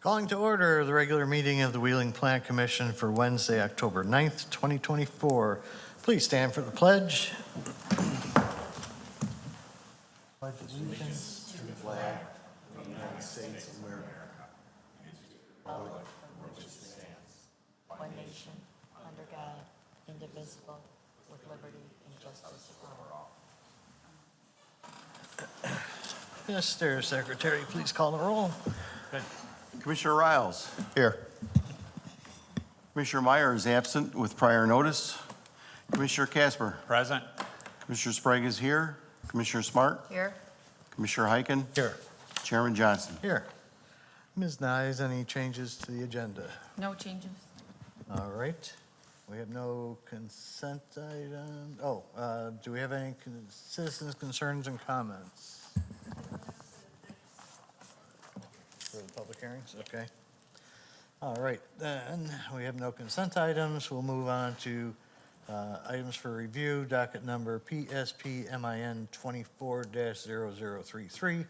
Calling to order the regular meeting of the Wheeling Plant Commission for Wednesday, October 9th, 2024. Please stand for the pledge. Pledge allegiance to the flag of the United States of America. One nation, under God, indivisible, with liberty and justice for all. Mr. Secretary, please call the roll. Commissioner Riles. Here. Commissioner Meyer is absent with prior notice. Commissioner Casper. Present. Commissioner Sprague is here. Commissioner Smart. Here. Commissioner Heiken. Here. Chairman Johnson. Here. Ms. Nyes, any changes to the agenda? No changes. All right. We have no consent items. Do we have any citizens' concerns and comments? For the public hearings, okay. All right, then, we have no consent items. We'll move on to items for review, docket number PSP-MIN 24-0033,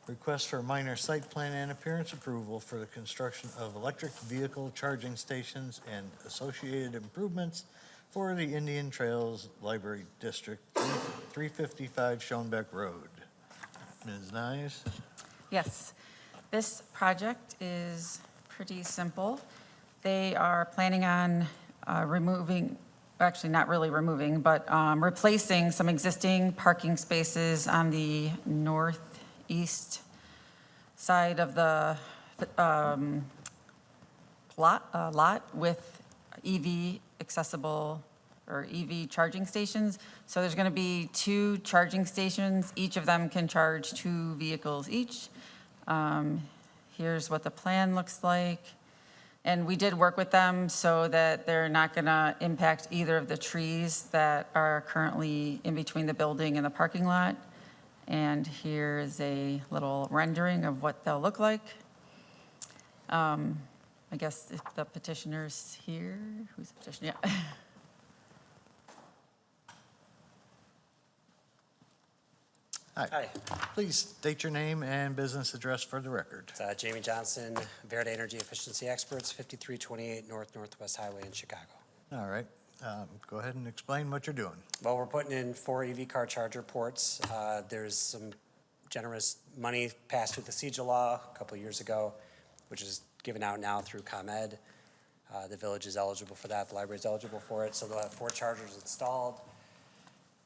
request for minor site plan and appearance approval for the construction of electric vehicle charging stations and associated improvements for the Indian Trails Library District, 355 Schoenbeck Road. Ms. Nyes? Yes, this project is pretty simple. They are planning on removing, actually not really removing, but replacing some existing parking spaces on the northeast side of the lot with EV accessible or EV charging stations. So there's going to be 2 charging stations. Each of them can charge 2 vehicles each. Here's what the plan looks like. And we did work with them so that they're not going to impact either of the trees that are currently in between the building and the parking lot. And here's a little rendering of what they'll look like. I guess if the petitioner's here, who's the petitioner? Yeah. Hi. Please state your name and business address for the record. It's Jamie Johnson, Verde Energy Efficiency Experts, 5328 Northwest Highway in Chicago. All right. Go ahead and explain what you're doing. Well, we're putting in 4 EV car charger ports. There's some generous money passed through the CEJA law a couple of years ago, which is given out now through ComEd. The village is eligible for that. The library is eligible for it. So they'll have 4 chargers installed.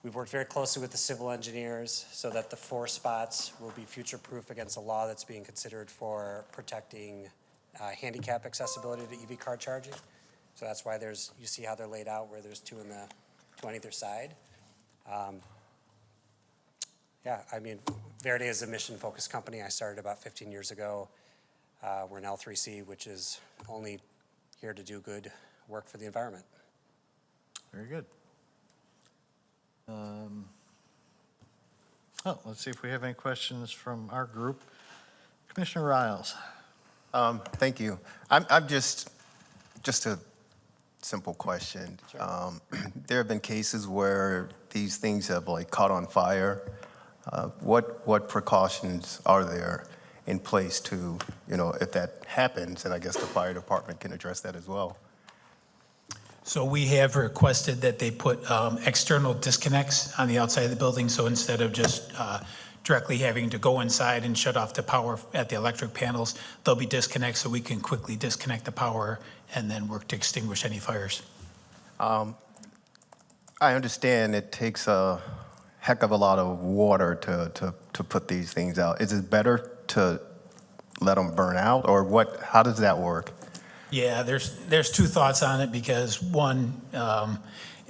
We've worked very closely with the civil engineers so that the 4 spots will be future-proof against a law that's being considered for protecting handicap accessibility to EV car charging. So that's why you see how they're laid out, where there's 2 on either side. Yeah, I mean, Verde is a mission-focused company. I started about 15 years ago. We're an L3C, which is only here to do good work for the environment. Very good. Let's see if we have any questions from our group. Commissioner Riles. Thank you. I'm just a simple question. Sure. There have been cases where these things have caught on fire. What precautions are there in place to, if that happens, and I guess the fire department can address that as well? So we have requested that they put external disconnects on the outside of the building. So instead of just directly having to go inside and shut off the power at the electric panels, there'll be disconnects so we can quickly disconnect the power and then work to extinguish any fires. I understand it takes a heck of a lot of water to put these things out. Is it better to let them burn out, or what? How does that work? Yeah, there's 2 thoughts on it, because one,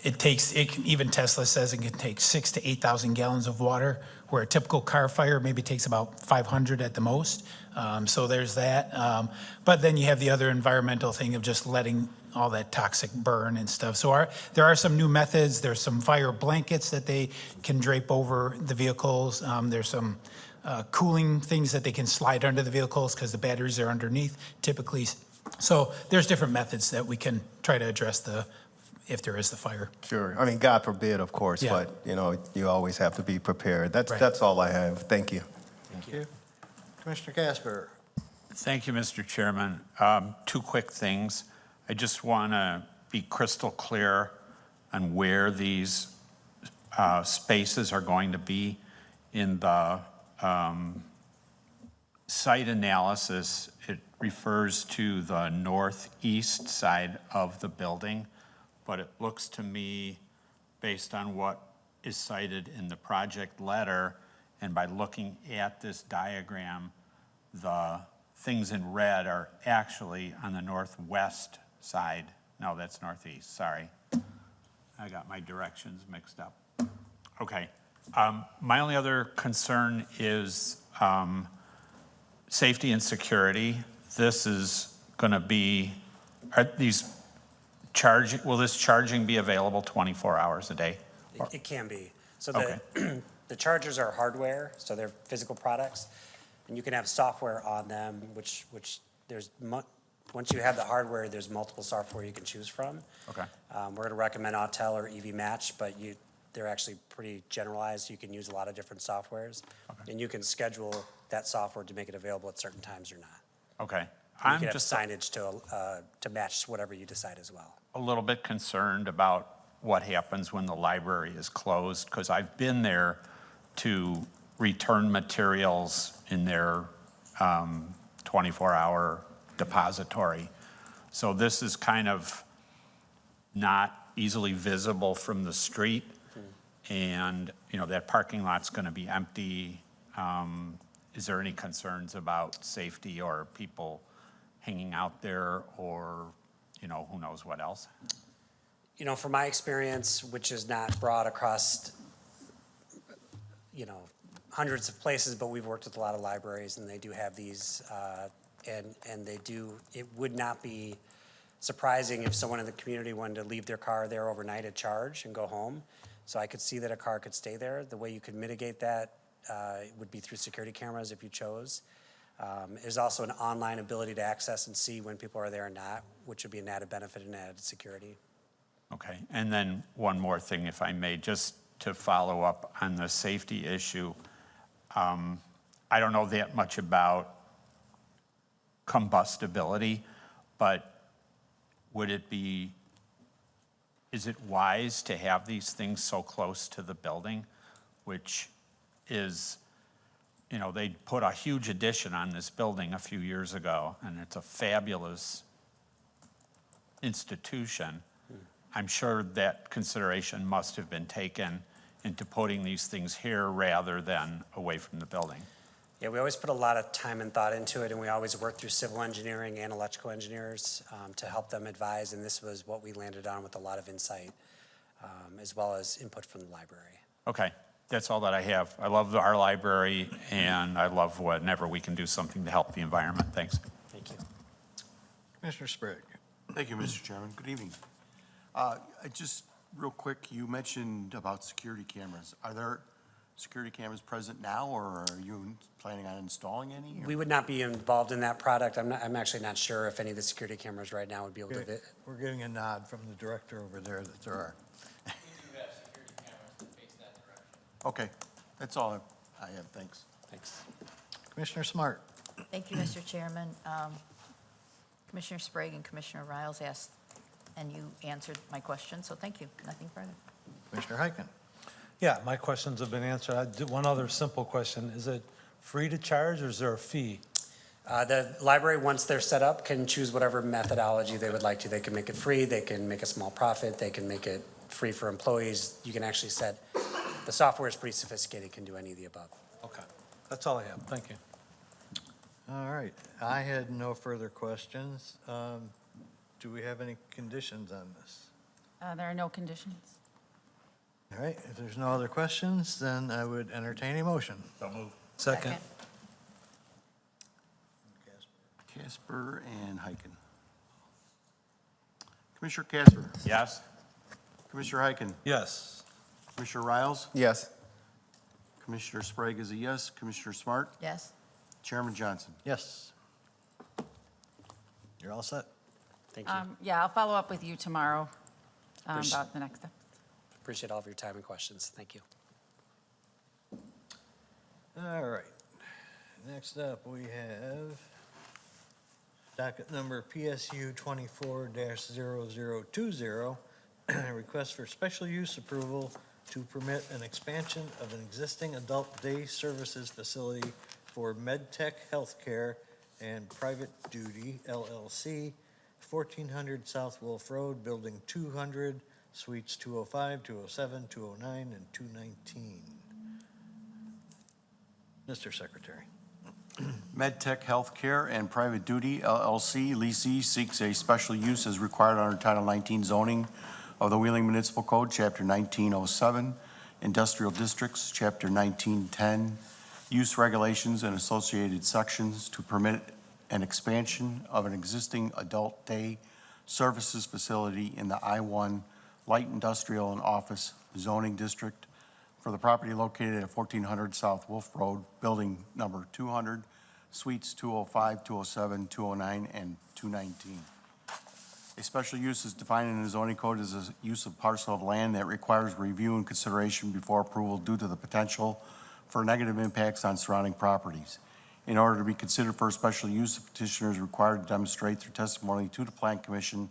even Tesla says it can take 6,000 to 8,000 gallons of water, where a typical car fire maybe takes about 500 at the most. So there's that. But then you have the other environmental thing of just letting all that toxic burn and stuff. So there are some new methods. There's some fire blankets that they can drape over the vehicles. There's some cooling things that they can slide under the vehicles because the batteries are underneath typically. So there's different methods that we can try to address if there is the fire. Sure. I mean, God forbid, of course, Yeah. but you always have to be prepared. Right. That's all I have. Thank you. Thank you. Commissioner Casper. Thank you, Mr. Chairman. Two quick things. I just want to be crystal clear on where these spaces are going to be in the site analysis. It refers to the northeast side of the building, but it looks to me, based on what is cited in the project letter, and by looking at this diagram, the things in red are actually on the northwest side. No, that's northeast, sorry. I got my directions mixed up. Okay. My only other concern is safety and security. This is going to be, will this charging be available 24 hours a day? It can be. So Okay. the chargers are hardware, so they're physical products. And you can have software on them, which there's, once you have the hardware, there's multiple software you can choose from. Okay. We're going to recommend Autel or EV Match, but they're actually pretty generalized. You can use a lot of different softwares. Okay. And you can schedule that software to make it available at certain times or not. Okay. And I'm you can have just signage to match whatever you decide as well. a little bit concerned about what happens when the library is closed, because I've been there to return materials in their 24-hour depository. So this is kind of not easily visible from the street. And, you know, that parking lot's going to be empty. Is there any concerns about safety or people hanging out there, or, you know, who knows what else? You know, from my experience, which is not broad across, you know, hundreds of places, but we've worked with a lot of libraries, and they do have these, and they do, it would not be surprising if someone in the community wanted to leave their car there overnight at charge and go home. So I could see that a car could stay there. The way you could mitigate that would be through security cameras if you chose. There's also an online ability to access and see when people are there or not, which would be an added benefit and added security. Okay, and then one more thing, if I may, just to follow up on the safety issue. I don't know that much about combustibility, but is it wise to have these things so close to the building, which is, you know, they put a huge addition on this building a few years ago, and it's a fabulous institution. I'm sure that consideration must have been taken into putting these things here rather than away from the building. Yeah, we always put a lot of time and thought into it, and we always work through civil engineering and electrical engineers to help them advise, and this was what we landed on with a lot of insight, as well as input from the library. Okay, that's all that I have. I love our library, and I love whenever we can do something to help the environment. Thanks. Thank you. Commissioner Sprague. Thank you, Mr. Chairman. Good evening. Just real quick, you mentioned about security cameras. Are there security cameras present now, or are you planning on installing any? Or? We would not be involved in that product. I'm actually not sure if any of the security cameras right now would be able to. We're getting a nod from the director over there that there are. We do have security cameras that face that direction. Okay, that's all I have. Thanks. Thanks. Commissioner Smart. Thank you, Mr. Chairman. Commissioner Sprague and Commissioner Riles asked, and you answered my question, so thank you. Nothing further. Commissioner Heiken. Yeah, my questions have been answered. I do one other simple question. Is it free to charge, or is there a fee? The library, once they're set up, can choose whatever methodology they would like to. They can make it free, they can make a small profit, they can make it free for employees. You can actually set, the software is pretty sophisticated, can do any of the above. Okay, that's all I have. Thank you. All right, I had no further questions. Do we have any conditions on this? There are no conditions. All right, if there's no other questions, then I would entertain a motion. So move. Second. Casper and Heiken. Commissioner Casper. Yes? Commissioner Heiken. Yes. Commissioner Riles. Yes. Commissioner Sprague is a yes. Commissioner Smart. Yes? Chairman Johnson. Yes. You're all set. Thank you. Yeah, I'll follow up with you tomorrow Appreciate- about the next step. Appreciate all of your time and questions. Thank you. All right. Next up, we have Docket number PSU 24-0020, request for special use approval to permit an expansion of an existing adult day services facility for MedTec Healthcare and Private Duty LLC, 1400 South Wolf Road, Building 200, Suites 205, 207, 209, and 219. Mr. Secretary. MedTec Healthcare and Private Duty LLC, leasee, seeks a special use as required under Title 19 zoning of the Wheeling Municipal Code, Chapter 1907, Industrial Districts, Chapter 1910, Use Regulations and associated sections to permit an expansion of an existing adult day services facility in the I-1 Light Industrial and Office Zoning District for the property located at 1400 South Wolf Road, Building Number 200, Suites 205, 207, 209, and 219. A special use is defined in the zoning code as a use of parcel of land that requires review and consideration before approval due to the potential for negative impacts on surrounding properties. In order to be considered for a special use, the petitioner is required to demonstrate through testimony to the Plan Commission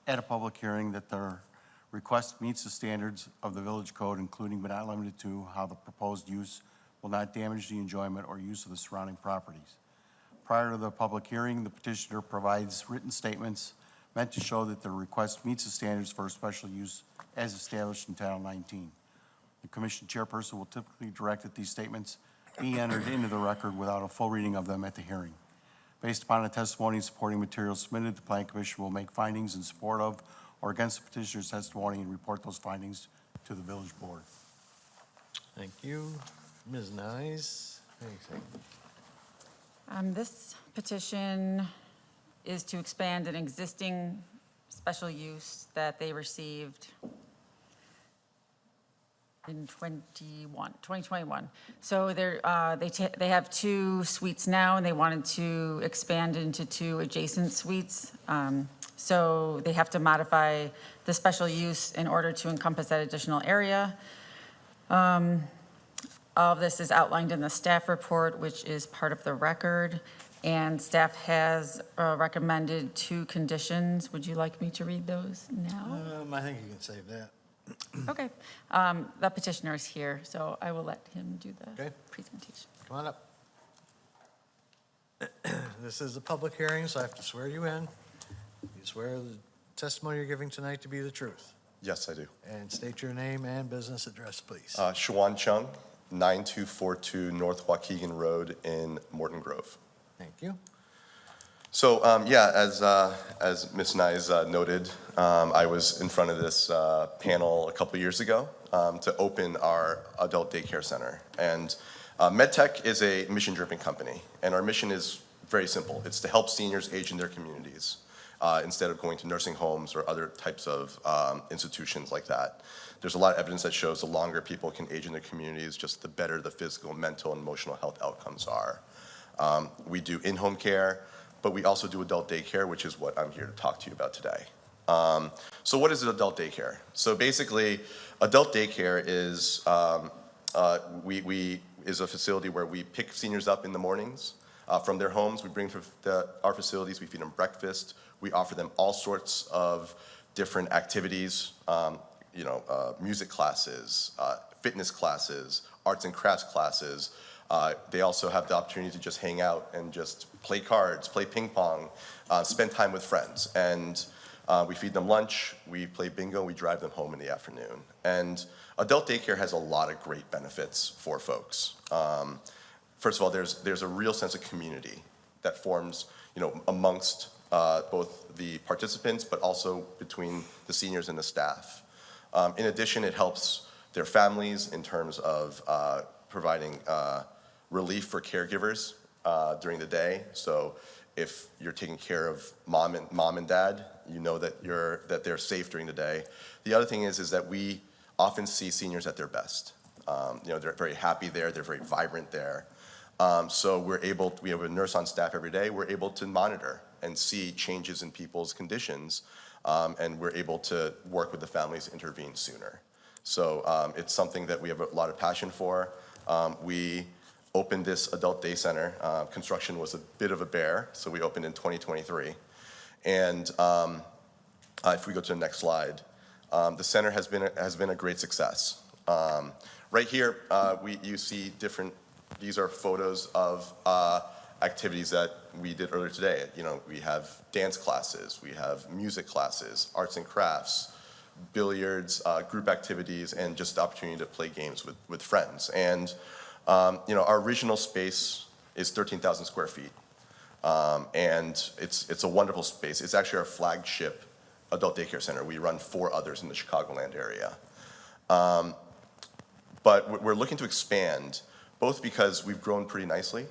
at a public hearing that their request meets the standards of the village code, including but not limited to how the proposed use will not damage the enjoyment or use of the surrounding properties. Prior to the public hearing, the petitioner provides written statements meant to show that the request meets the standards for a special use as established in Title 19. The commission chairperson will typically direct that these statements be entered into the record without a full reading of them at the hearing. Based upon the testimony and supporting materials submitted, the Plan Commission will make findings in support of or against the petitioner's testimony and report those findings to the village board. Thank you. Ms. Nyes, anything? This petition is to expand an existing special use that they received in 2021. So they have 2 suites now, and they wanted to expand into 2 adjacent suites. So they have to modify the special use in order to encompass that additional area. All of this is outlined in the staff report, which is part of the record, and staff has recommended 2 conditions. Would you like me to read those now? I think you can save that. Okay. The petitioner is here, so I will let him do the Okay. presentation. Come on up. This is a public hearing, so I have to swear you in. You swear the testimony you're giving tonight to be the truth. Yes, I do. And state your name and business address, please. Shawan Chung, 9242 North Waukegan Road in Morton Grove. Thank you. So, as Ms. Nyes noted, I was in front of this panel a couple years ago to open our adult daycare center. And MedTec is a mission-driven company, and our mission is very simple. It's to help seniors age in their communities instead of going to nursing homes or other types of institutions like that. There's a lot of evidence that shows the longer people can age in their communities, just the better the physical, mental, and emotional health outcomes are. We do in-home care, but we also do adult daycare, which is what I'm here to talk to you about today. So what is adult daycare? So basically, adult daycare is is a facility where we pick seniors up in the mornings from their homes. We bring to our facilities. We feed them breakfast. We offer them all sorts of different activities, music classes, fitness classes, arts and crafts classes. They also have the opportunity to just hang out and just play cards, play ping pong, spend time with friends. And we feed them lunch, we play bingo, we drive them home in the afternoon. And adult daycare has a lot of great benefits for folks. First of all, there's a real sense of community that forms, amongst both the participants, but also between the seniors and the staff. In addition, it helps their families in terms of providing relief for caregivers during the day. So if you're taking care of mom and dad, you know that they're safe during the day. The other thing is that we often see seniors at their best. They're very happy there, they're very vibrant there. So we have a nurse on staff every day, we're able to monitor and see changes in people's conditions, and we're able to work with the families to intervene sooner. So it's something that we have a lot of passion for. We opened this adult day center. Construction was a bit of a bear, so we opened in 2023. And if we go to the next slide, the center has been a great success. Right here, you see these are photos of activities that we did earlier today. You know, we have dance classes, we have music classes, arts and crafts, billiards, group activities, and just the opportunity to play games with friends. And, you know, our original space is 13,000 square feet. And it's a wonderful space. It's actually our flagship adult daycare center. We run 4 others in the Chicagoland area. But we're looking to expand, both because we've grown pretty nicely.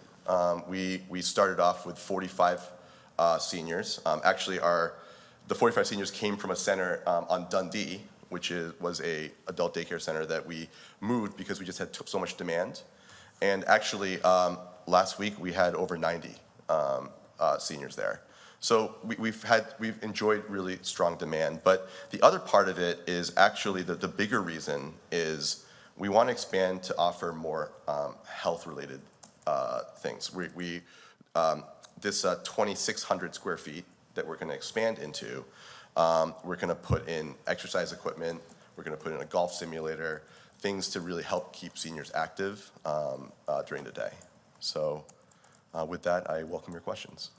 We started off with 45 seniors. Actually, the 45 seniors came from a center on Dundee, which was a adult daycare center that we moved because we just had so much demand. And actually, last week we had over 90 seniors there. So we've enjoyed really strong demand. But the other part of it is actually the bigger reason is we want to expand to offer more health-related things. This 2,600 square feet that we're going to expand into, we're going to put in exercise equipment, we're going to put in a golf simulator, things to really help keep seniors active during the day. So with that, I welcome your questions.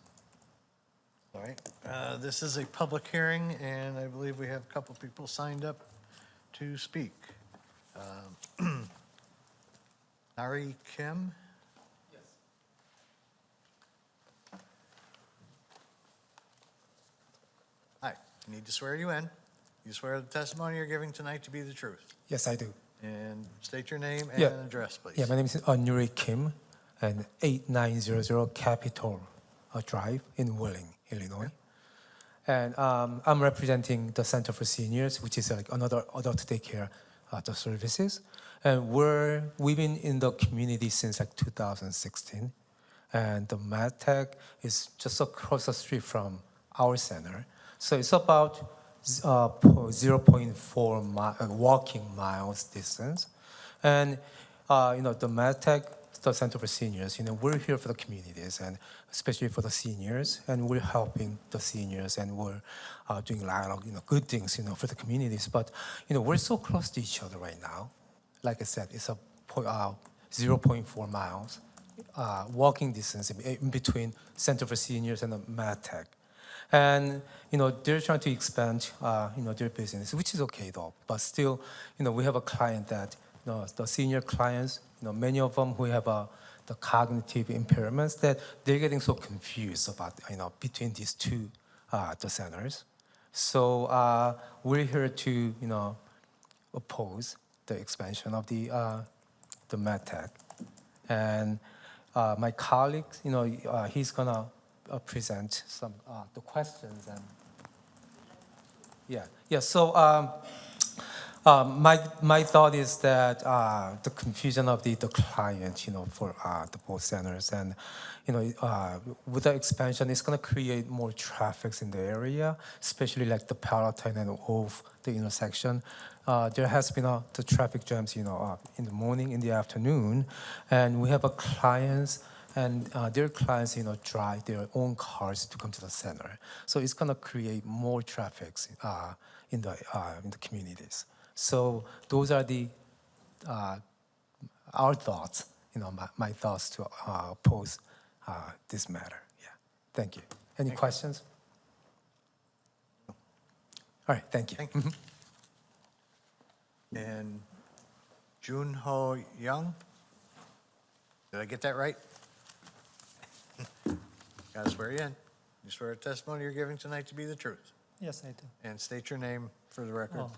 All right. This is a public hearing, and I believe we have a couple people signed up to speak. Nari Kim? Hi, I need to swear you in. You swear the testimony you're giving tonight to be the truth. Yes, I do. And state your name and Yeah. address, please. Yeah, my name is Nuri Kim, and 8900 Capitol Drive in Wheeling, Illinois. And I'm representing the Center for Seniors, which is like another adult daycare the services. And we've been in the community since like 2016. And the MedTec is just across the street from our center. So it's about 0.4 walking miles distance. And, you know, the MedTec, the Center for Seniors, you know, we're here for the communities and especially for the seniors, and we're helping the seniors, and we're doing a lot of, you know, good things, you know, for the communities. But, you know, we're so close to each other right now. Like I said, it's a 0.4 miles walking distance in between Center for Seniors and the MedTec. And, you know, they're trying to expand, you know, their business, which is okay though. But still, you know, we have a client that, you know, the senior clients, you know, many of them who have the cognitive impairments, that they're getting so confused about, you know, between these two, the centers. So we're here to, you know, oppose the expansion of the MedTech. And my colleague, you know, he's gonna present some the questions and yeah. So my thought is that the confusion of the client, you know, for the both centers, and you know, with the expansion, it's going to create more traffic in the area, especially like the Palatine and off the intersection. There has been the traffic jams, you know, in the morning, in the afternoon, and we have a clients. And their clients, you know, drive their own cars to come to the center. So it's going to create more traffic in the communities. So those are our thoughts, you know, my thoughts to oppose this matter. Yeah, thank you. Any questions? All right, thank you. Thank you. And Jun Ho Young? Did I get that right? Gotta swear you in. You swear the testimony you're giving tonight to be the truth. Yes, I do. And state your name for the record. Oh.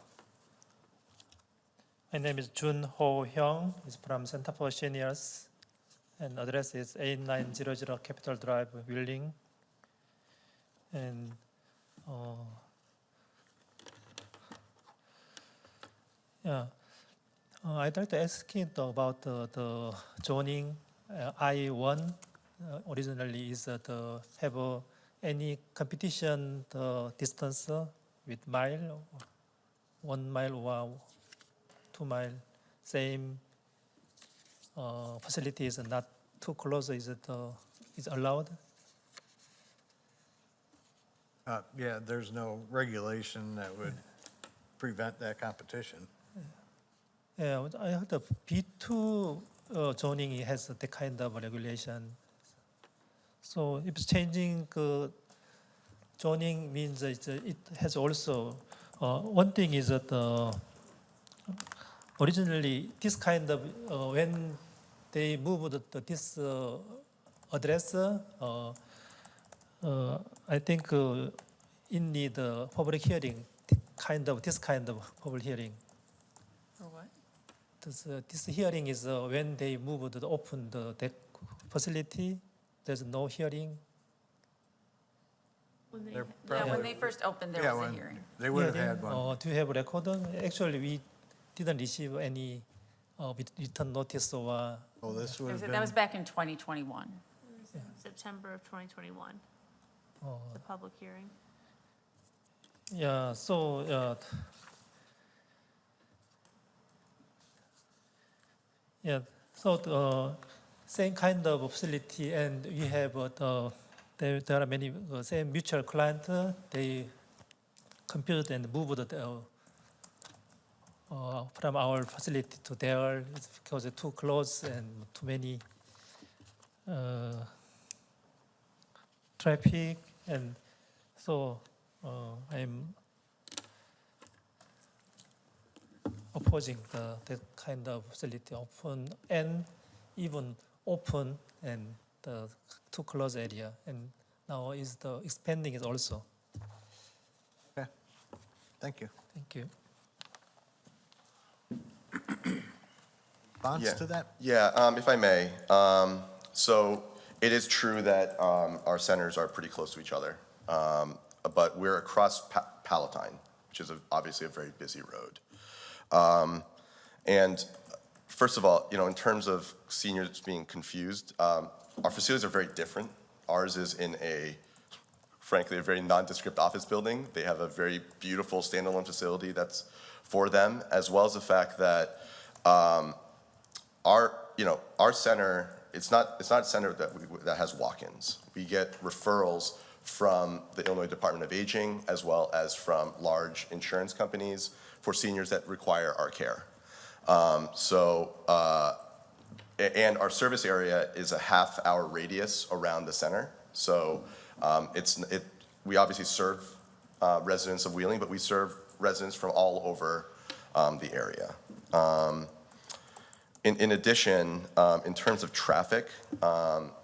My name is Jun Ho Hyung. It's from Center for Seniors, and address is 8900 Capitol Drive, Wheeling. And I'd like to ask you about the zoning I-1. Originally is to have any competition distance with mile, 1 mile or 2 mile, same facilities and not too close is allowed? Yeah, there's no regulation that would prevent that competition. Yeah, I heard the B2 zoning has that kind of regulation. So if it's changing zoning means that it has also, one thing is that originally this kind of, when they moved this address, I think in the public hearing, this kind of public hearing. For what? This hearing is when they moved to open the deck facility. There's no hearing. They're Yeah, when probably- they first opened, there Yeah, was a when- hearing. They would have had one. Do you have a record? Actually, we didn't receive any return notice or. Oh, this would have That was been, back in 2021. September of 2021, the public hearing. Yeah, so, yeah, so the same kind of facility, and we have, there are many same mutual client, they computed and moved from our facility to there. It's because it's too close and too many traffic, and so I'm opposing that kind of facility open and even open and the too close area, and now is the expanding is also. okay, thank you. Thank you. Response to that? Yeah, if I may. So it is true that our centers are pretty close to each other, but we're across Palatine, which is obviously a very busy road. And first of all, in terms of seniors being confused, our facilities are very different. Ours is in frankly, a very nondescript office building. They have a very beautiful standalone facility that's for them, as well as the fact that our center, it's not a center that has walk-ins. We get referrals from the Illinois Department of Aging, as well as from large insurance companies for seniors that require our care. And our service area is a half-hour radius around the center. So we obviously serve residents of Wheeling, but we serve residents from all over the area. In addition, in terms of traffic,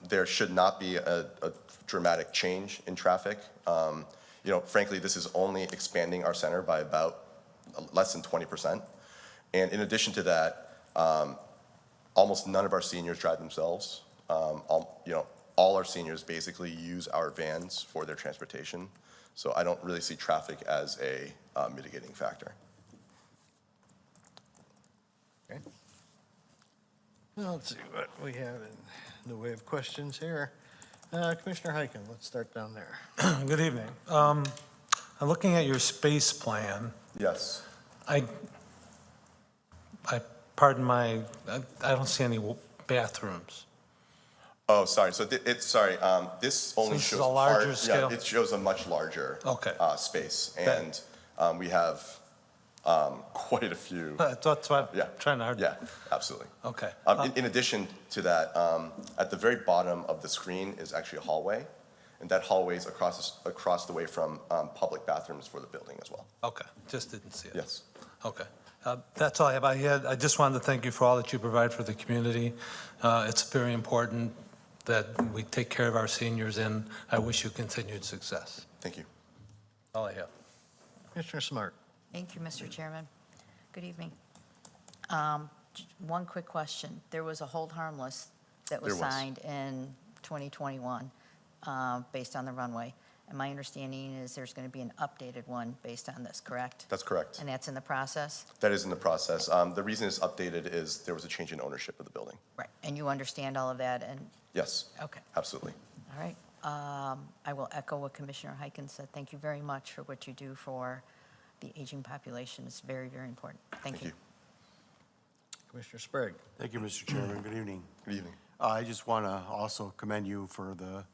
there should not be a dramatic change in traffic. Frankly, this is only expanding our center by about less than 20%. And in addition to that, almost none of our seniors drive themselves. All our seniors basically use our vans for their transportation. So I don't really see traffic as a mitigating factor. Okay. Well, let's see what we have in the way of questions here. Commissioner Heiken, let's start down there. Good evening. I'm looking at your space plan. Yes. Pardon I don't see any bathrooms. Oh, sorry. So this only This is shows a larger part- scale? Yeah, it shows a much larger Okay. space, and we have quite a few. That's what Yeah. I'm trying to argue. Yeah, absolutely. Okay. In addition to that, at the very bottom of the screen is actually a hallway, and that hallway is across the way from public bathrooms for the building as well. Okay, just didn't see it. Yes. Okay. That's all I have. I just wanted to thank you for all that you provide for the community. It's very important that we take care of our seniors, and I wish you continued success. Thank you. All I have. Commissioner Smart. Thank you, Mr. Chairman. Good evening. One quick question. There was a hold harmless that was There was. signed in 2021 based on the runway. And my understanding is there's going to be an updated one based on this, correct? That's correct. And that's in the process? That is in the process. The reason it's updated is there was a change in ownership of the building. Right. And you understand all of that and, Yes. okay. Absolutely. All right. I will echo what Commissioner Heiken said. Thank you very much for what you do for the aging population. It's very, very important. Thank you. Commissioner Sprague. Thank you, Mr. Chairman. Good evening. Good evening. I just want to also commend you for the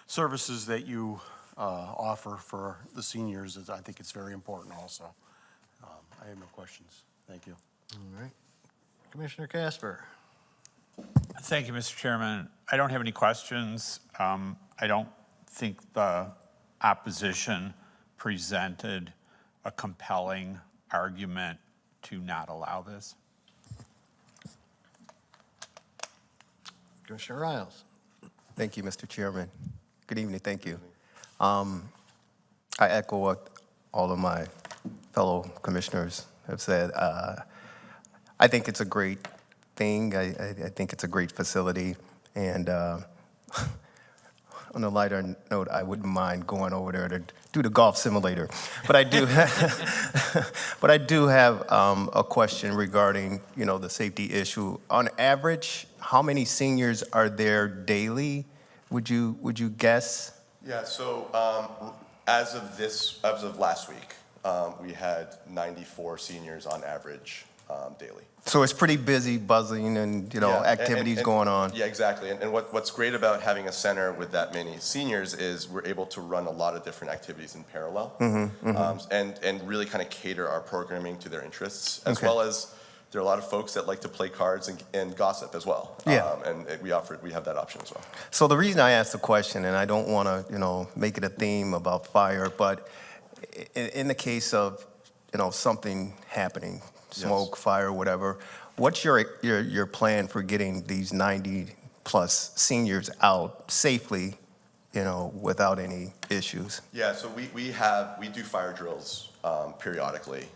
services that you offer for the seniors. I think it's very important also. I have no questions. Thank you. All right. Commissioner Casper. Thank you, Mr. Chairman. I don't have any questions. I don't think the opposition presented a compelling argument to not allow this. Commissioner Riles. Thank you, Mr. Chairman. Good evening, thank you. I echo what all of my fellow commissioners have said. I think it's a great thing. I think it's a great facility. And on a lighter note, I wouldn't mind going over there to do the golf simulator. But I do have a question regarding, the safety issue. On average, how many seniors are there daily? Would you guess? Yeah, so as of last week, we had 94 seniors on average daily. So it's pretty busy, buzzing, and Yeah, activities going on. Yeah, exactly. And what's great about having a center with that many seniors is we're able to run a lot of different activities in parallel, and really kind of cater our programming to their interests, as Okay. well as there are a lot of folks that like to play cards and gossip as well. Yeah. And we have that option as well. So the reason I asked the question, and I don't want to, make it a theme about fire, but in the case of, something happening, smoke, fire, whatever, what's your plan for getting these 90-plus seniors out safely, without any issues? Yeah, so we do fire drills periodically,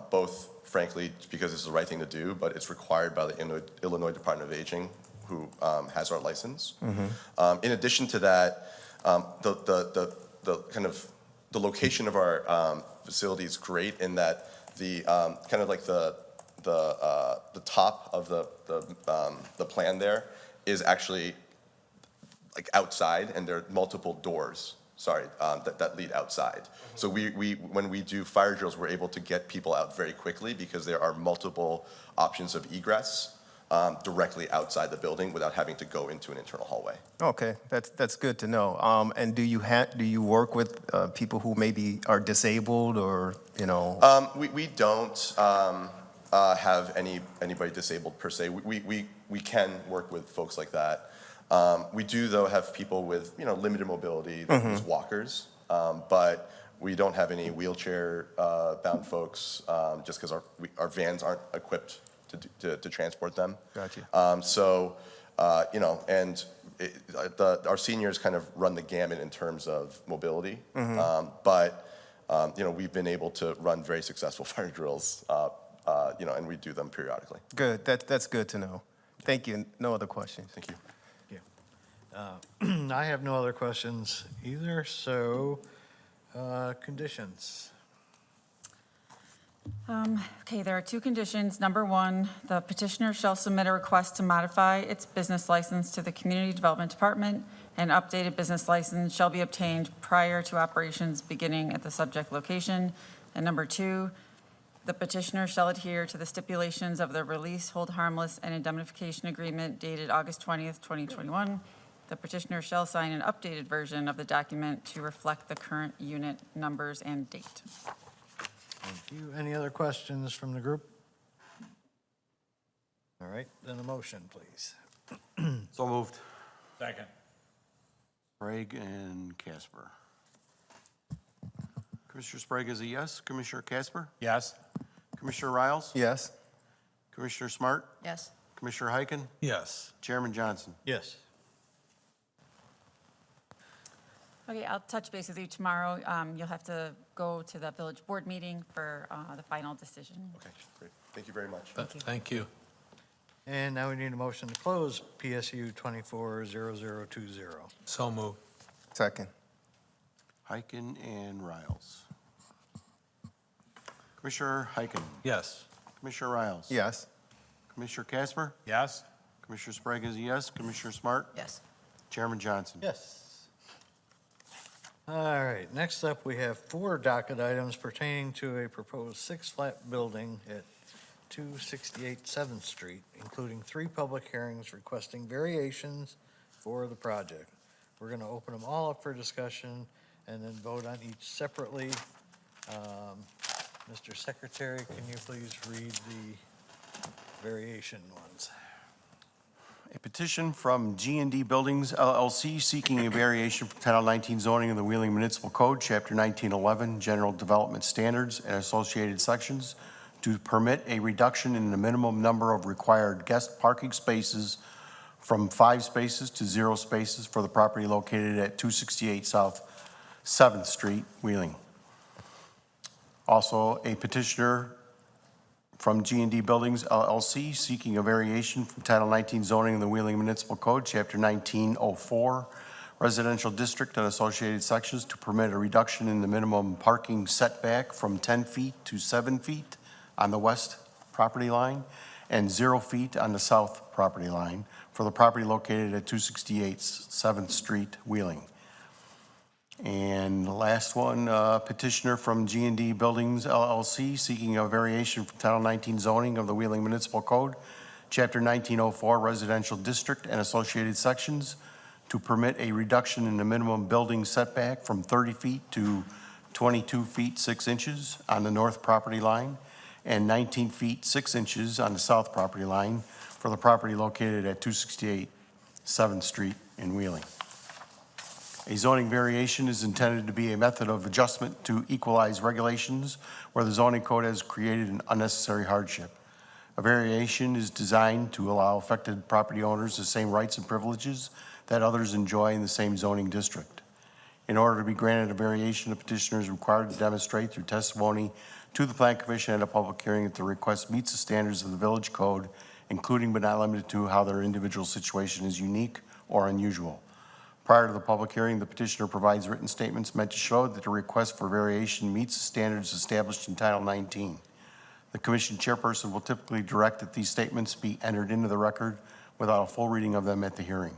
both frankly because it's the right thing to do, but it's required by the Illinois Department of Aging, who has our license. In addition to that, the location of our facility is great in that the kind of like the top of the plan there is actually like outside, and there are multiple doors. That lead outside. So when we do fire drills, we're able to get people out very quickly because there are multiple options of egress directly outside the building without having to go into an internal hallway. Okay, that's good to know. And do you work with people who maybe are disabled or, We don't have anybody disabled per se. We can work with folks like that. We do, though, have people with, limited mobility that use walkers, but we don't have any wheelchair-bound folks, just because our vans aren't equipped to transport them. Gotcha. Our seniors kind of run the gamut in terms of mobility, but, we've been able to run very successful fire drills, and we do them periodically. Good, that's good to know. Thank you. No other questions. Thank you. I have no other questions either, so conditions. Okay, there are two conditions. Number one, the petitioner shall submit a request to modify its business license to the Community Development Department. An updated business license shall be obtained prior to operations beginning at the subject location. And number two, the petitioner shall adhere to the stipulations of the Release, Hold Harmless, and Indemnification Agreement dated August 20th, 2021. The petitioner shall sign an updated version of the document to reflect the current unit numbers and date. Thank you. Any other questions from the group? All right, then a motion, please. So moved. Second. Sprague and Casper. Commissioner Sprague is a yes. Commissioner Casper? Yes. Commissioner Riles? Yes? Commissioner Smart? Yes. Commissioner Heiken? Yes. Chairman Johnson? Yes. Okay, I'll touch base with you tomorrow. You'll have to go to the village board meeting for the final decision. Okay, great. Thank you very much. Thank you. And now we need a motion to close PSU 240020. So moved. Second. Heiken and Riles. Commissioner Heiken? Yes. Commissioner Riles? Yes? Commissioner Casper? Yes. Commissioner Sprague is a yes. Commissioner Smart? Yes. Chairman Johnson? Yes. All right, next up, we have 4 docket items pertaining to a proposed 6-flat building at 268 7th Street, including 3 public hearings requesting variations for the project. We're going to open them all up for discussion and then vote on each separately. Mr. Secretary, can you please read the variation ones? A petition from G&D Buildings LLC seeking a variation from Title 19 zoning of the Wheeling Municipal Code, Chapter 1911, General Development Standards and associated sections to permit a reduction in the minimum number of required guest parking spaces from 5 spaces to 0 spaces for the property located at 268 South 7th Street, Wheeling. Also, a petitioner from G&D Buildings LLC seeking a variation from Title 19 zoning of the Wheeling Municipal Code, Chapter 1904, Residential District and associated sections to permit a reduction in the minimum parking setback from 10 feet to 7 feet on the west property line and 0 feet on the south property line for the property located at 268 7th Street, Wheeling. And the last one, petitioner from G&D Buildings LLC seeking a variation from Title 19 zoning of the Wheeling Municipal Code, Chapter 1904 Residential District and associated sections to permit a reduction in the minimum building setback from 30 feet to 22 feet 6 inches on the north property line and 19 feet 6 inches on the south property line for the property located at 268 7th Street in Wheeling. A zoning variation is intended to be a method of adjustment to equalize regulations where the zoning code has created an unnecessary hardship. A variation is designed to allow affected property owners the same rights and privileges that others enjoy in the same zoning district. In order to be granted a variation, the petitioner is required to demonstrate through testimony to the Plan Commission at a public hearing that the request meets the standards of the village code, including but not limited to how their individual situation is unique or unusual. Prior to the public hearing, the petitioner provides written statements meant to show that the request for variation meets the standards established in Title 19. The commission chairperson will typically direct that these statements be entered into the record without a full reading of them at the hearing.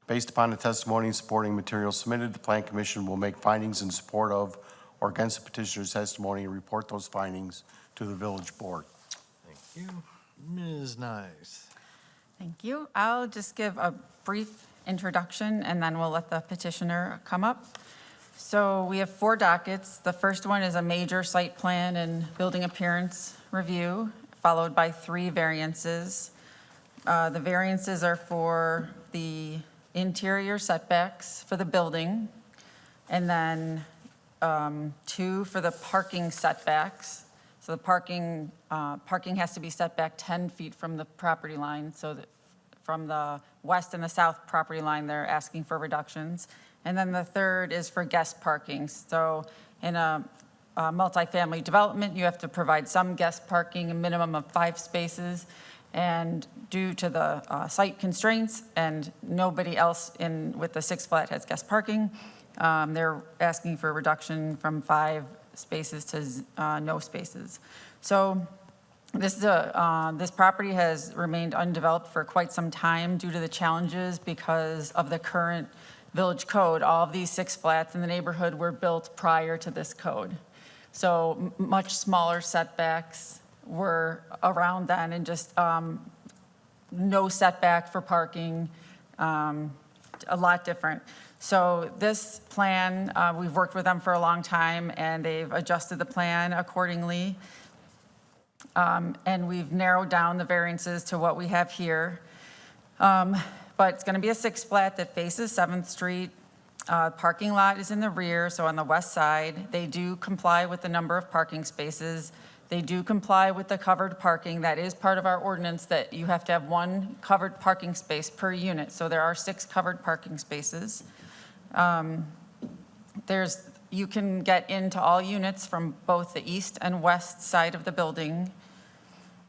Based upon the testimony and supporting materials submitted, the Plan Commission will make findings in support of or against the petitioner's testimony and report those findings to the village board. Thank you. Ms. Nyes. Thank you. I'll just give a brief introduction and then we'll let the petitioner come up. So we have 4 dockets. The first one is a major site plan and building appearance review, followed by 3 variances. The variances are for the interior setbacks for the building, and then 2 for the parking setbacks. So the parking has to be set back 10 feet from the property line, so that from the west and the south property line, they're asking for reductions. And then the third is for guest parking. So in a multifamily development, you have to provide some guest parking, a minimum of 5 spaces. And due to the site constraints and nobody else with the 6 flat has guest parking, they're asking for a reduction from 5 spaces to no spaces. So this property has remained undeveloped for quite some time due to the challenges because of the current village code. All of these 6 flats in the neighborhood were built prior to this code. So much smaller setbacks were around then and just no setback for parking, a lot different. So this plan, we've worked with them for a long time and they've adjusted the plan accordingly. And we've narrowed down the variances to what we have here. But it's going to be a 6 flat that faces 7th Street. Parking lot is in the rear, so on the west side. They do comply with the number of parking spaces. They do comply with the covered parking. That is part of our ordinance that you have to have 1 covered parking space per unit. So there are 6 covered parking spaces. You can get into all units from both the east and west side of the building.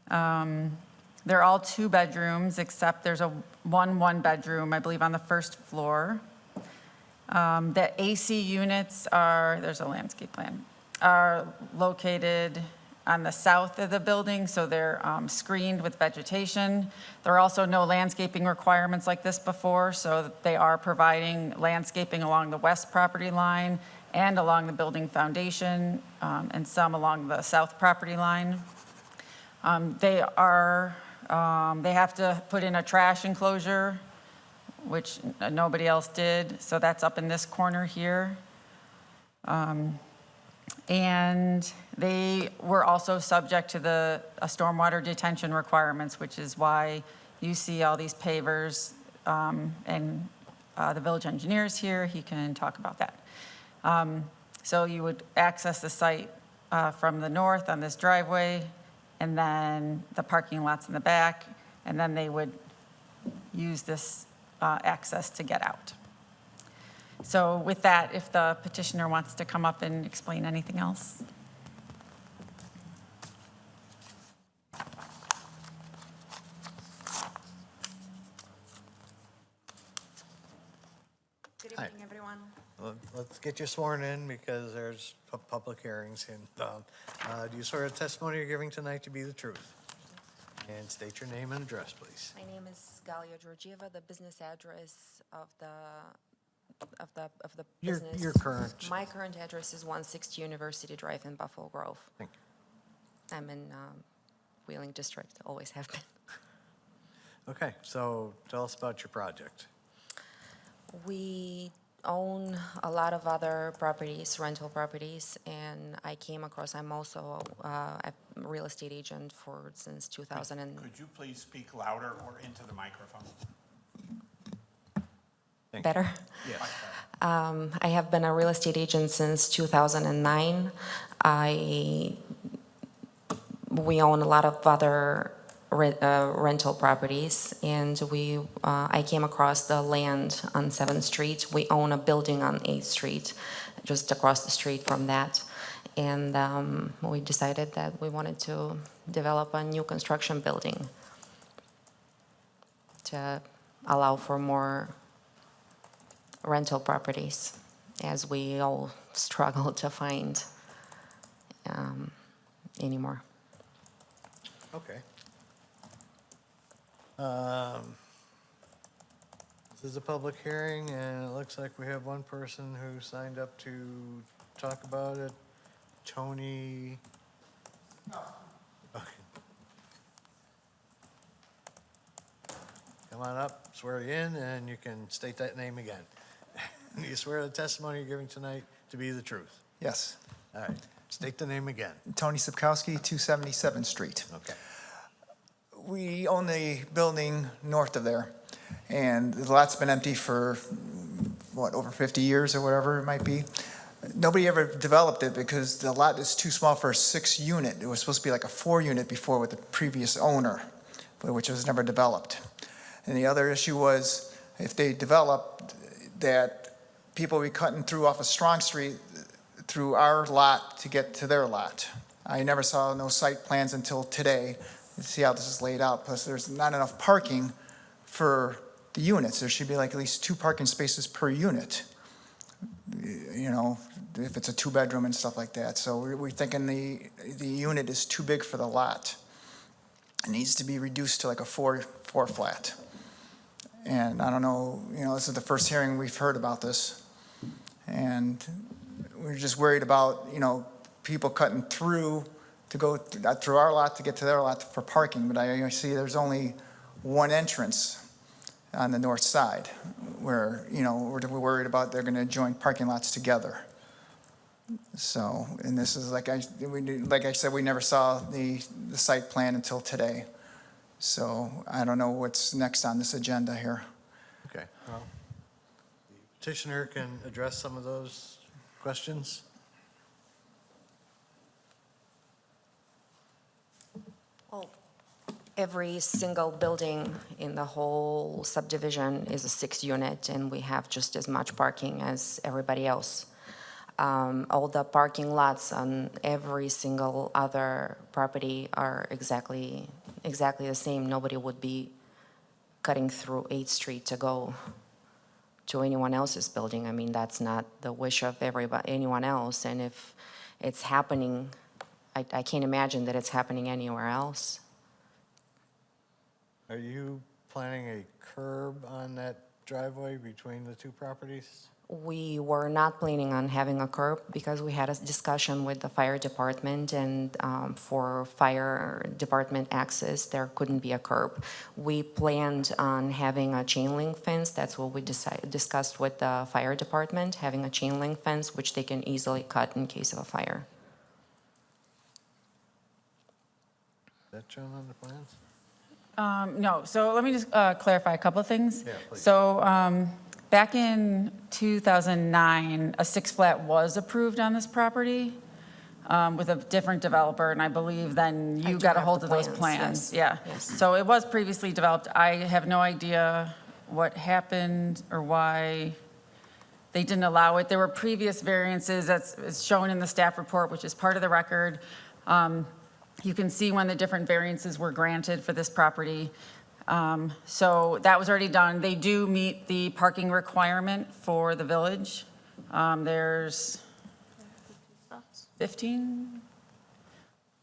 They're all 2 bedrooms, except there's one bedroom, I believe, on the first floor. The AC units there's a landscape plan, are located on the south of the building, so they're screened with vegetation. There are also no landscaping requirements like this before, so they are providing landscaping along the west property line and along the building foundation, and some along the south property line. They have to put in a trash enclosure, which nobody else did, so that's up in this corner here. And they were also subject to the stormwater detention requirements, which is why you see all these pavers, and the village engineer's here, he can talk about that. So you would access the site from the north on this driveway, and then the parking lots in the back, and then they would use this access to get out. So with that, if the petitioner wants to come up and explain anything else. Good Hi. evening, everyone. Let's get you sworn in because there's public hearings in town. Do you swear the testimony you're giving tonight to be the truth? And state your name and address, please. My name is Galia Georgieva. The business address of the Your- business. your current- My current address is 160 University Drive in Buffalo Grove. Thank you. I'm in Wheeling District, always have been. Okay, so tell us about your project. We own a lot of other properties, rental properties, and I came across, I'm also a real estate agent since 2000. Could you please speak louder or into the microphone? Better? Yes. I have been a real estate agent since 2009. We own a lot of other rental properties, and I came across the land on 7th Street. We own a building on 8th Street, just across the street from that. And we decided that we wanted to develop a new construction building to allow for more rental properties, as we all struggle to find anymore. Okay. This is a public hearing, and it looks like we have one person who signed up to talk about it. Tony? No. Okay. Come on up, swear you in, and you can state that name again. Do you swear the testimony you're giving tonight to be the truth? Yes. All right, state the name again. Tony Sapkowski, 277th Street. Okay. We own the building north of there, and the lot's been empty for, over 50 years or whatever it might be. Nobody ever developed it because the lot is too small for a 6-unit. It was supposed to be like a 4-unit before with the previous owner, which was never developed. And the other issue was, if they developed, that people would be cutting through off of Strong Street through our lot to get to their lot. I never saw no site plans until today. You see how this is laid out, plus there's not enough parking for the units. There should be like at least 2 parking spaces per unit, if it's a 2-bedroom and stuff like that. So we're thinking the unit is too big for the lot. It needs to be reduced to like a 4 flat. And I don't know, this is the first hearing we've heard about this. And we're just worried about, people cutting through to go through our lot to get to their lot for parking. But I see there's only one entrance on the north side where, we're worried about they're going to join parking lots together. So, and this is like I said, we never saw the site plan until today. So I don't know what's next on this agenda here. Okay, well, the petitioner can address some of those questions. Well, every single building in the whole subdivision is a 6-unit, and we have just as much parking as everybody else. All the parking lots on every single other property are exactly the same. Nobody would be cutting through 8th Street to go to anyone else's building. I mean, that's not the wish of anyone else. And if it's happening, I can't imagine that it's happening anywhere else. Are you planning a curb on that driveway between the 2 properties? We were not planning on having a curb because we had a discussion with the fire department, and for fire department access, there couldn't be a curb. We planned on having a chain link fence. That's what we discussed with the fire department, having a chain link fence, which they can easily cut in case of a fire. Is that shown on the plans? No, so let me just clarify a couple of things. Yeah, please. So back in 2009, a six-flat was approved on this property with a different developer, and I believe then I you do got a have hold the of those plans, plans. Yeah. yes. So it was previously developed. I have no idea what happened or why they didn't allow it. There were previous variances that's shown in the staff report, which is part of the record. You can see when the different variances were granted for this property. So that was already done. They do meet the parking requirement for the village. There's 15?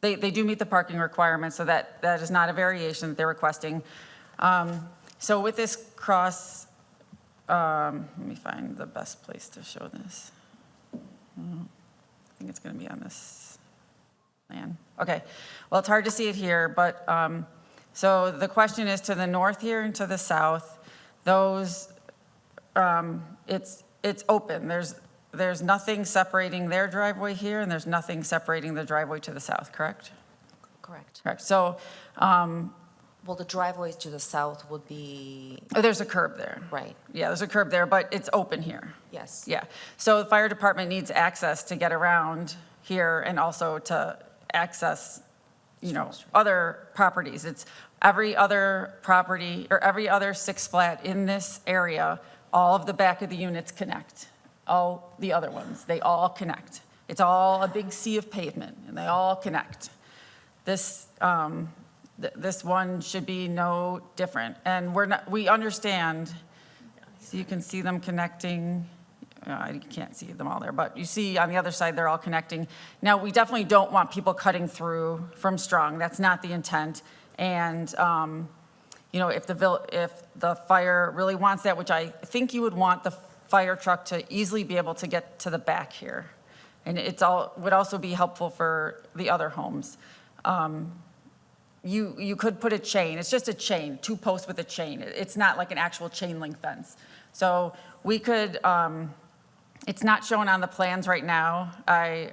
They do meet the parking requirement, so that is not a variation that they're requesting. So with this cross, let me find the best place to show this. I think it's going to be on this plan. Okay, well, it's hard to see it here, but so the question is to the north here and to the south, those, it's open. There's nothing separating their driveway here, and there's nothing separating the driveway to the south, correct? Correct. Correct. So, Well, the driveway to the south would be, oh, there's a curb there. right, Yeah, there's a curb there, but it's open here. yes. Yeah, so the fire department needs access to get around here and also to access, other properties. It's every other property or every other six-flat in this area, all of the back of the units connect. All the other ones, they all connect. It's all a big sea of pavement, and they all connect. This, this one should be no different. And we understand, so you can see them connecting. You can't see them all there, but you see on the other side, they're all connecting. Now, we definitely don't want people cutting through from Strong. That's not the intent. And, if the fire really wants that, which I think you would want the fire truck to easily be able to get to the back here. And would also be helpful for the other homes. You could put a chain. It's just a chain, 2 posts with a chain. It's not like an actual chain link fence. So we could, it's not shown on the plans right now. I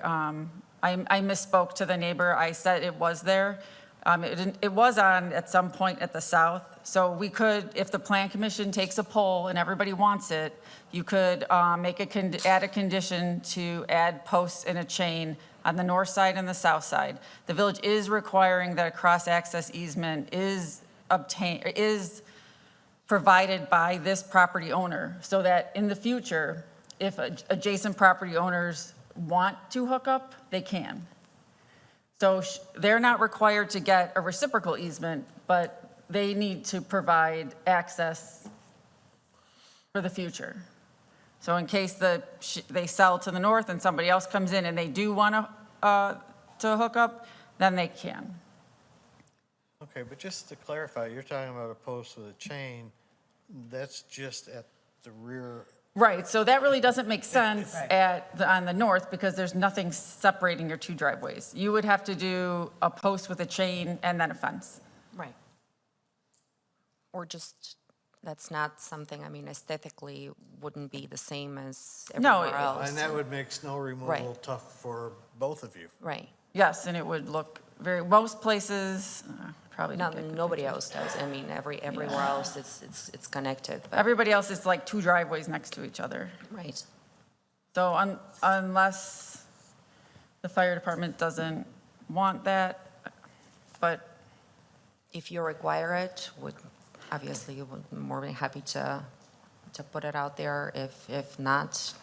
misspoke to the neighbor. I said it was there. It was on at some point at the south. So we could, if the plan commission takes a poll and everybody wants it, you could add a condition to add posts in a chain on the north side and the south side. The village is requiring that a cross-access easement is provided by this property owner, so that in the future, if adjacent property owners want to hook up, they can. So they're not required to get a reciprocal easement, but they need to provide access for the future. So in case they sell to the north and somebody else comes in and they do want to hook up, then they can. Okay, but just to clarify, you're talking about a post with a chain, that's just at the rear. Right, so that really doesn't make sense on the north because there's nothing separating your 2 driveways. You would have to do a post with a chain and then a fence. Right. Or just, that's not something, aesthetically wouldn't be the same as No, everywhere else. And that would make snow removal Right. tough for both of you. Right. Yes, and it would look most places, probably No, don't get good nobody pictures. else does. Everywhere else, it's connected. But Everybody else is like 2 driveways next to each other. right. So unless the fire department doesn't want that, but If you require it, obviously you would be more than happy to put it out there. If not,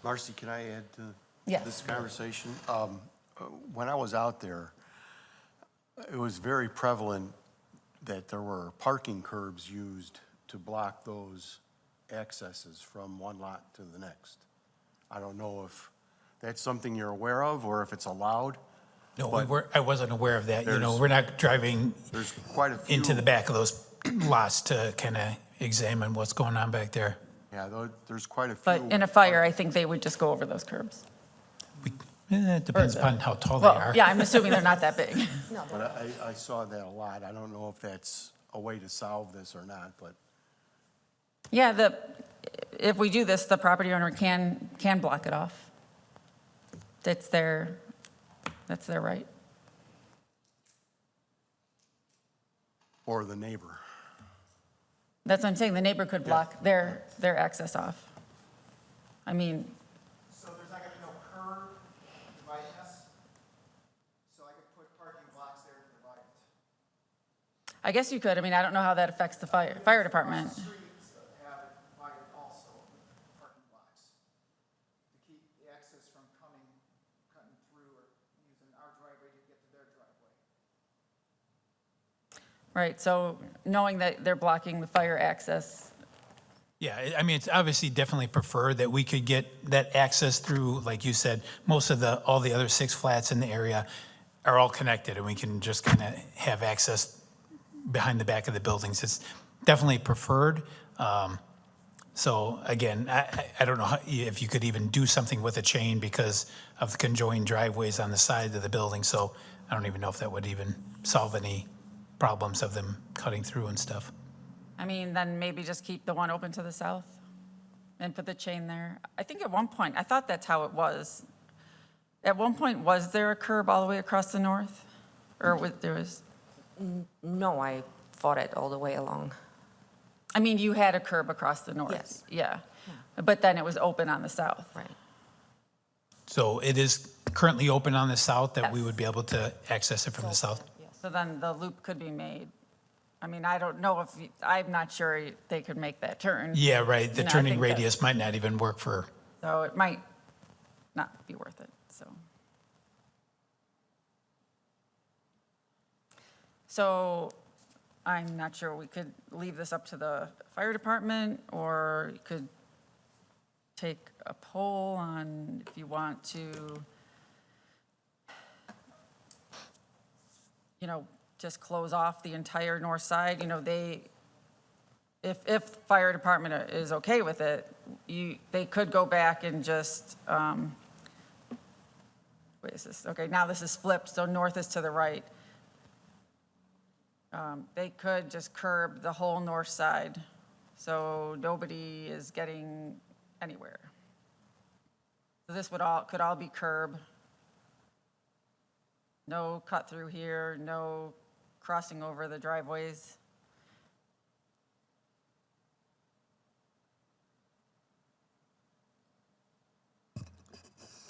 Marcy, can I add to Yes. this conversation? When I was out there, it was very prevalent that there were parking curbs used to block those accesses from one lot to the next. I don't know if that's something you're aware of or if it's allowed. No, But I wasn't aware of that. there's- We're not driving There's quite a few. into the back of those lots to kind of examine what's going on back there. there's quite a few. But in a fire, I think they would just go over those curbs. It depends upon how tall they Well, are. yeah, I'm assuming they're not that big. But I saw that a lot. I don't know if that's a way to solve this or not, but Yeah, if we do this, the property owner can block it off. That's their right. or the neighbor. That's what I'm saying, the neighbor could block their access off. I mean, So there's not gonna be no curb dividing us? So I could put parking blocks there to divide it. I guess you could, I mean, I don't know how that affects the fire department. Streets have it divided also with parking blocks to keep the access from cutting through or using our driveway to get to their driveway. Right, so knowing that they're blocking the fire access, Yeah, I mean, it's obviously definitely preferred that we could get that access through, like you said, all the other 6 flats in the area are all connected, and we can just kind of have access behind the back of the buildings. It's definitely preferred. So again, I don't know if you could even do something with a chain because of the conjoined driveways on the side of the building. So I don't even know if that would even solve any problems of them cutting through and stuff. I mean, then maybe just keep the one open to the south and put the chain there. I think at one point, I thought that's how it was. At one point, was there a curb all the way across the north? Or there was, No, I fought it all the way along. I mean, you had a curb across the north? Yes. Yeah. But then it was open on the south? Right. So it is currently open on the south that we Yes. would be able to access it from the south? So then the loop could be made. I mean, I don't know if, I'm not sure they could make that turn. Yeah, right. The You know, I turning think that- radius might not even work for, So it might not be worth it, so. So I'm not sure, we could leave this up to the fire department, or you could take a poll on if you want to, just close off the entire north side. If fire department is okay with it, they could go back and just, wait, is this, okay, now this is flipped, so north is to the right. They could just curb the whole north side, so nobody is getting anywhere. So this could all be curb. No cut through here, no crossing over the driveways.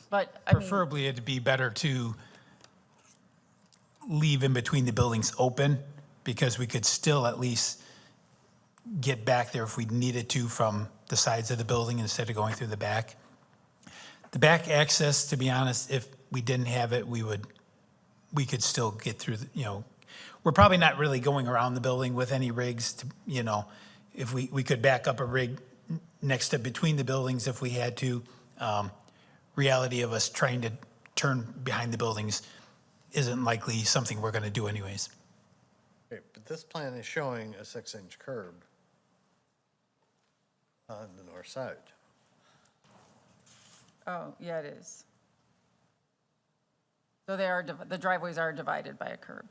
But, I mean, preferably it'd be better to leave in between the buildings open, because we could still at least get back there if we needed to from the sides of the building instead of going through the back. The back access, to be honest, if we didn't have it, we could still get through, we're probably not really going around the building with any rigs to, if we could back up a rig next to between the buildings if we had to. Reality of us trying to turn behind the buildings isn't likely something we're going to do anyways. Okay, but this plan is showing a 6-inch curb on the north side. oh, yeah, it is. So the driveways are divided by a curb.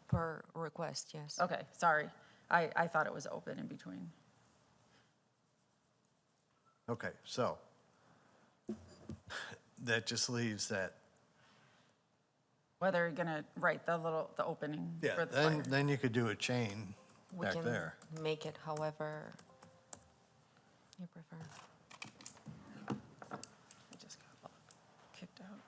Per request, yes. Okay, sorry. I thought it was open in between. Okay, so that just leaves that, Whether you're gonna, the opening for the fire. then you could do a chain We back can there. make it however you prefer. I just got kicked out.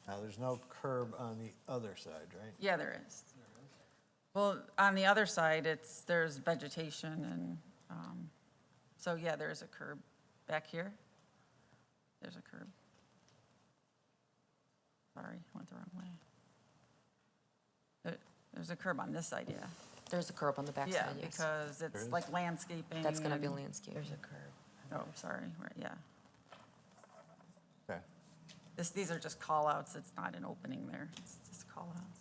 Now, there's no curb on the other side, right? Yeah, there is. Well, on the other side, there's vegetation and, so yeah, there's a curb back here. There's a curb. Sorry, went the wrong way. There's a curb on this side, yeah. There's a curb on the back Yeah, side, yes. because it's like landscaping. That's gonna be and- landscape. There's a curb. Oh, sorry, right, yeah. Okay. These are just call-outs, it's not an opening there, it's just call-outs.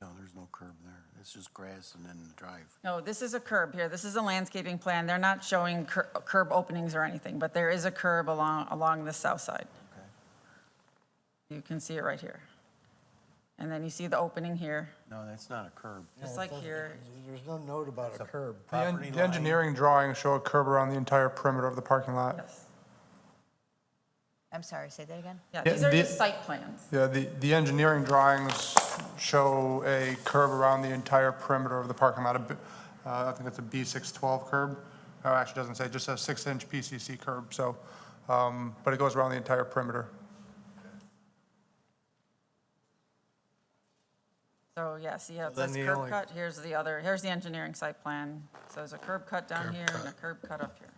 No, there's no curb there. It's just grass and then the drive. No, this is a curb here. This is a landscaping plan. They're not showing curb openings or anything, but there is a curb along the south side. Okay. You can see it right here. And then you see the opening here, No, that's not a curb. just like here. There's no note about a curb. The engineering drawings show a curb around the entire perimeter of the parking lot. Yes. I'm sorry, say that again? Yeah, Yeah, these are the- just site plans. Yeah, the engineering drawings show a curb around the entire perimeter of the parking lot. I think it's a B612 curb. Oh, actually, it doesn't say, it just says 6-inch PCC curb, so, but it goes around the entire perimeter. So, yeah, see how it Then says the curb only- cut? Here's the engineering site plan. So there's a curb cut down here and a curb cut up here.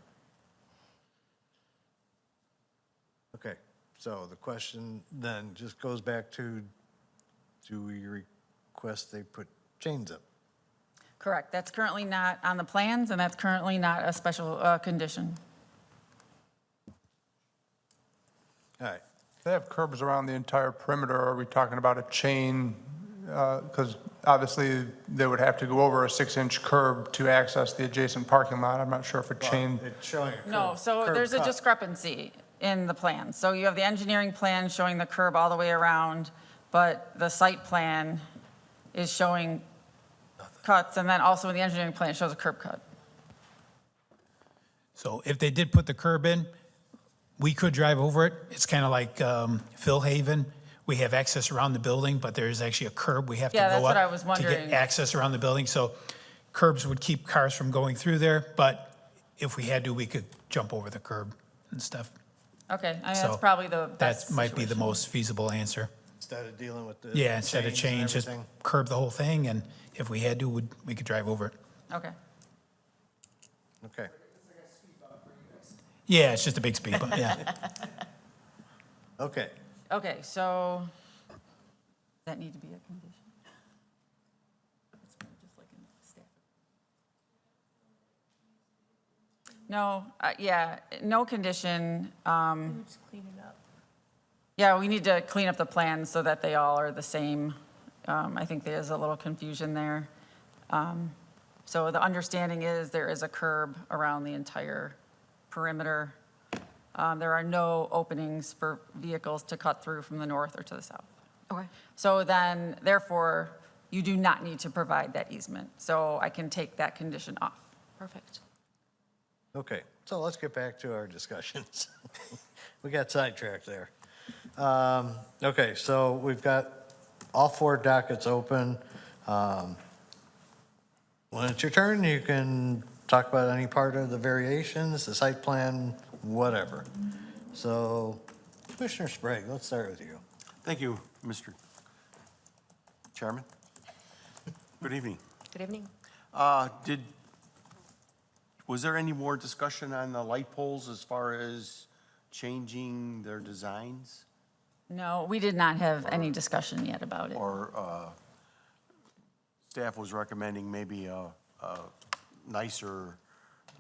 Okay, so the question then just goes back to, do we request they put chains up? Correct. That's currently not on the plans, and that's currently not a special condition. All right, If they have curbs around the entire perimeter, are we talking about a chain? Because obviously, they would have to go over a 6-inch curb to access the adjacent parking lot. I'm not sure if a chain, it's showing a curb. No, so curb there's a cut. discrepancy in the plan. So you have the engineering plan showing the curb all the way around, but the site plan is showing cuts, and then also in the engineering plan, it shows a curb cut. So if they did put the curb in, we could drive over it. It's kind of like Phil Haven. We have access around the building, but there is actually a curb we have to go Yeah, up. that's what I was To wondering. get access around the building. So curbs would keep cars from going through there, but if we had to, we could jump over the curb and stuff. Okay, I mean, So that's probably the best That might be the situation. most feasible answer. Instead of dealing with the. Yeah, instead of chains and change, just everything. curb the whole thing, and if we had to, we could drive over it. Okay. Okay, Yeah, it's just a big speed bump, yeah. okay. Okay, so, does that need to be a condition? It's more just like in staff. No, yeah, no condition. Just clean it up. Yeah, we need to clean up the plans so that they all are the same. I think there's a little confusion there. So the understanding is there is a curb around the entire perimeter. There are no openings for vehicles to cut through from the north or to the south. Okay. So then, therefore, you do not need to provide that easement. So I can take that condition off. Perfect. Okay, so let's get back to our discussions. We got sidetracked there. Okay, so we've got all 4 dockets open. When it's your turn, you can talk about any part of the variations, the site plan, whatever. So Commissioner Sprague, let's start with you. Thank you, Mr. Chairman. Good evening. Good evening. Was there any more discussion on the light poles as far as changing their designs? No, we did not have any discussion yet about it. Or staff was recommending maybe a nicer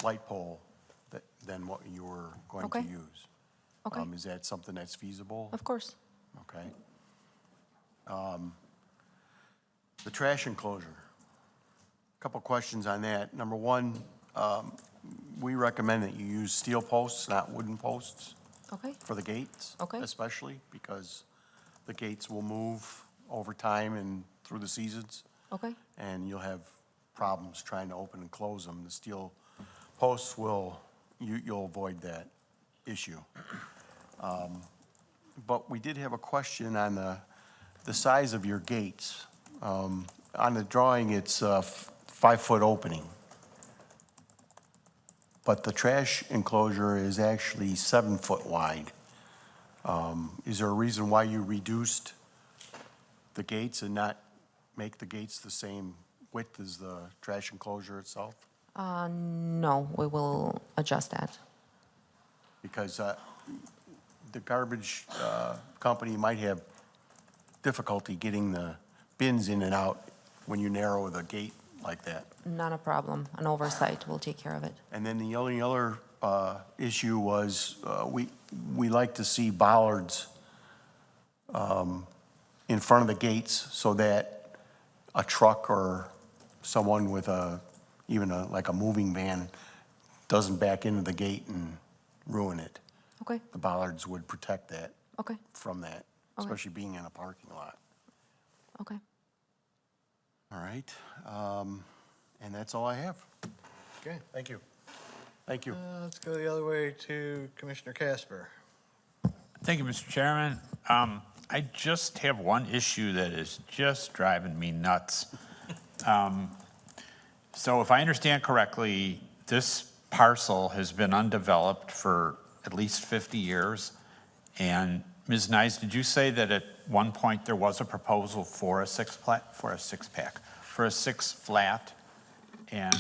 light pole than what you were going to Okay. use? Okay. Is that something that's feasible? Of course. Okay. The trash enclosure. Couple questions on that. Number one, we recommend that you use steel posts, not wooden posts, Okay. for the gates. Okay. Especially because the gates will move over time and through the seasons, Okay. and you'll have problems trying to open and close them. The steel posts you'll avoid that issue. But we did have a question on the size of your gates. On the drawing, it's a 5-foot opening. But the trash enclosure is actually 7-foot wide. Is there a reason why you reduced the gates and not make the gates the same width as the trash enclosure itself? No, we will adjust that. Because the garbage company might have difficulty getting the bins in and out when you narrow the gate like that. Not a problem. An oversight will take care of it. And then the only other issue was, we like to see bollards in front of the gates so that a truck or someone with like a moving van doesn't back into the gate and ruin it. Okay, The bollards would protect that okay, from that, Okay. especially being in a parking lot. okay. All right, and that's all I have. Okay. Thank you. Thank you. Let's go the other way to Commissioner Casper. Thank you, Mr. Chairman. I just have one issue that is just driving me nuts. So if I understand correctly, this parcel has been undeveloped for at least 50 years. And Ms. Nyes, did you say that at one point there was a proposal for a six flat? And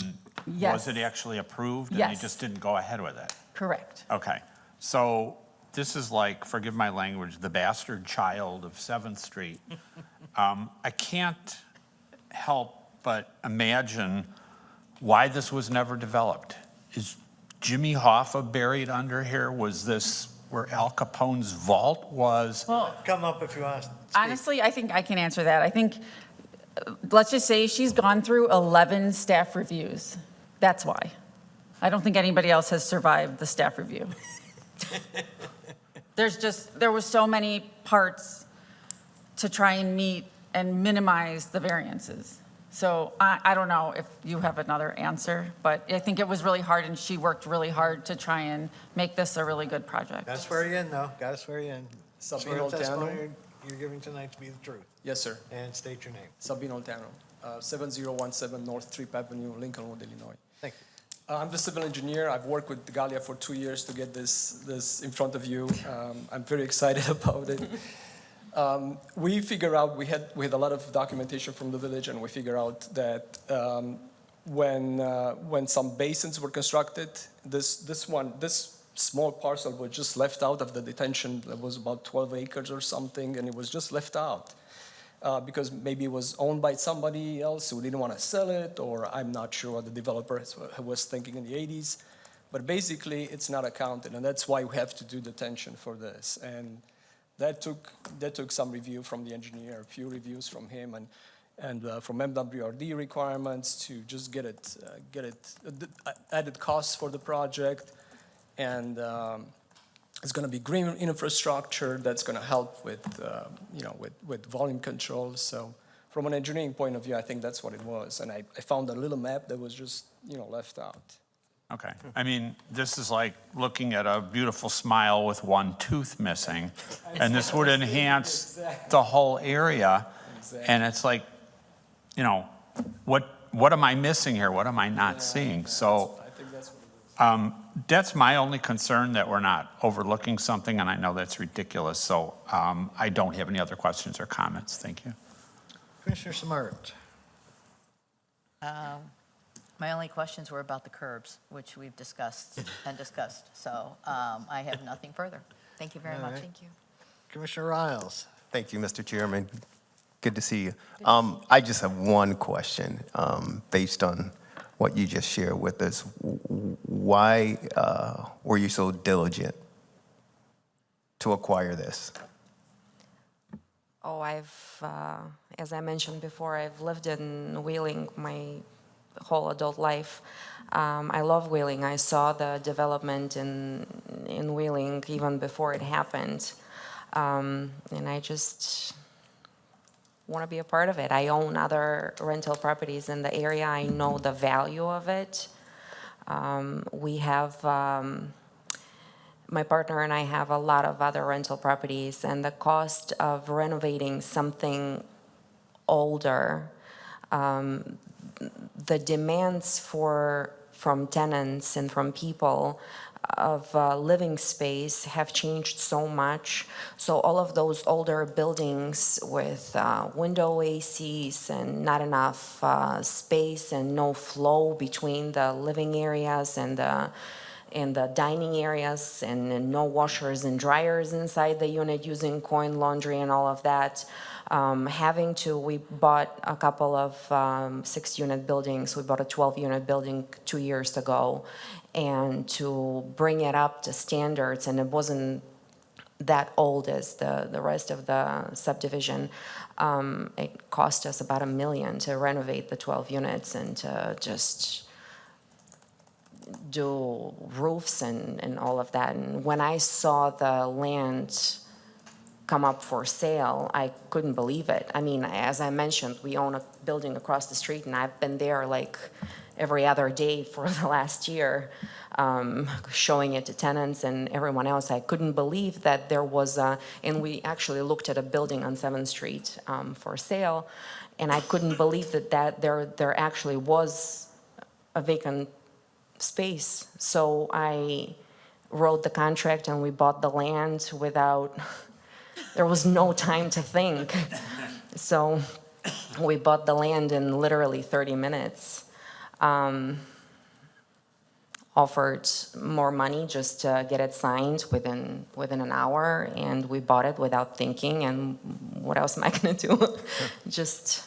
was Yes. it actually approved? And Yes. they just didn't go ahead with it? Correct. Okay, so this is like, forgive my language, the bastard child of 7th Street. I can't help but imagine why this was never developed. Is Jimmy Hoffa buried under here? Was this where Al Capone's vault was? Well, Come up if you want to speak. honestly, I think I can answer that. I think, let's just say she's gone through 11 staff reviews. That's why. I don't think anybody else has survived the staff review. There were so many parts to try and meet and minimize the variances. So I don't know if you have another answer, but I think it was really hard, and she worked really hard to try and make this a really good project. Got to swear you in, though. Got to swear you in. Swear Sabino the testimony Tano. you're giving tonight to be the truth. Yes, sir. And state your name. Sabino Tano, 7017 North Tripp Avenue, Lincoln Road, Illinois. Thank you. I'm the civil engineer. I've worked with Galia for 2 years to get this in front of you. I'm very excited about it. We figure out, we had a lot of documentation from the village, and we figure out that when some basins were constructed, this small parcel was just left out of the detention. That was about 12 acres or something, and it was just left out. Because maybe it was owned by somebody else who didn't want to sell it, or I'm not sure what the developer was thinking in the 80s. But basically, it's not accounted, and that's why we have to do detention for this. And that took some review from the engineer, a few reviews from him, and from MWRD requirements to just get it added costs for the project, and it's going to be green infrastructure that's going to help with with volume control. So from an engineering point of view, I think that's what it was. And I found a little map that was just left out. Okay, I mean, this is like looking at a beautiful smile with one tooth missing, and this would enhance the whole area. And it's like, what am I missing here? What am I not seeing? So I think that's what it is. that's my only concern, that we're not overlooking something, and I know that's ridiculous. So I don't have any other questions or comments. Thank you. Commissioner Smart. My only questions were about the curbs, which we've discussed and discussed. So I have nothing further. Thank you very All much. right. Thank you. Commissioner Riles. Thank you, Mr. Chairman. Good to see you. I just have one question based on what you just shared with us. Why were you so diligent to acquire this? Oh, as I mentioned before, I've lived in Wheeling my whole adult life. I love Wheeling. I saw the development in Wheeling even before it happened. And I just want to be a part of it. I own other rental properties in the area. I know the value of it. We have, my partner and I have a lot of other rental properties, and the cost of renovating something older, the demands from tenants and from people of living space have changed so much. So all of those older buildings with window ACs and not enough space and no flow between the living areas and the dining areas, and no washers and dryers inside the unit, using coin laundry and all of that. We bought a couple of 6-unit buildings. We bought a 12-unit building 2 years ago, and to bring it up to standards, and it wasn't that old as the rest of the subdivision. It cost us about $1 million to renovate the 12 units and to just do roofs and all of that. And when I saw the land come up for sale, I couldn't believe it. I mean, as I mentioned, we own a building across the street, and I've been there like every other day for the last year, showing it to tenants and everyone else. I couldn't believe that there was and we actually looked at a building on 7th Street for sale, and I couldn't believe that there actually was a vacant space. So I wrote the contract and we bought the land without, there was no time to think. So we bought the land in literally 30 minutes. Offered more money just to get it signed within an hour, and we bought it without thinking. And what else am I going to do? Just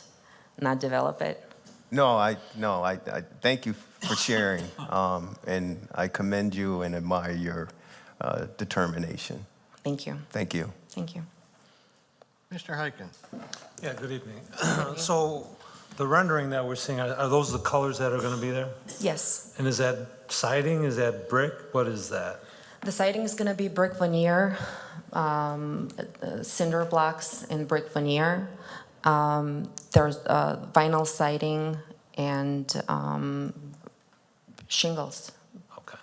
not develop it. No, I thank you for sharing, and I commend you and admire your determination. Thank you. Thank you. Thank you. Mr. Hyken. Yeah, good evening. So the rendering that we're seeing, are those the colors that are going to be there? Yes. And is that siding, is that brick? What is that? The siding is going to be brick veneer, cinder blocks and brick veneer. There's vinyl siding and shingles. Okay.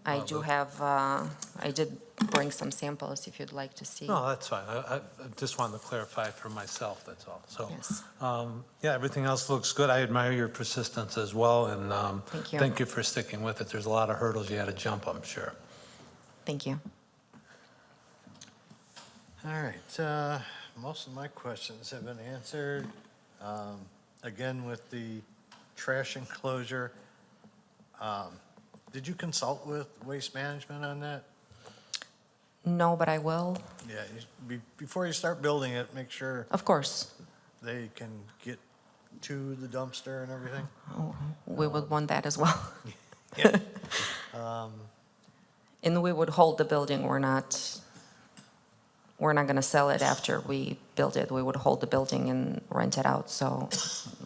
I do have, I did bring some samples if you'd like to see. No, that's fine. I just wanted to clarify for myself, that's all. So, Yes. yeah, everything else looks good. I admire your persistence as well, and Thank you. thank you for sticking with it. There's a lot of hurdles you had to jump, I'm sure. Thank you. All right, most of my questions have been answered. Again, with the trash enclosure, did you consult with Waste Management on that? No, but I will. Yeah, before you start building it, make sure Of course. they can get to the dumpster and everything. Oh, we would want that as well. Yeah. And we would hold the building. We're not going to sell it after we build it. We would hold the building and rent it out. So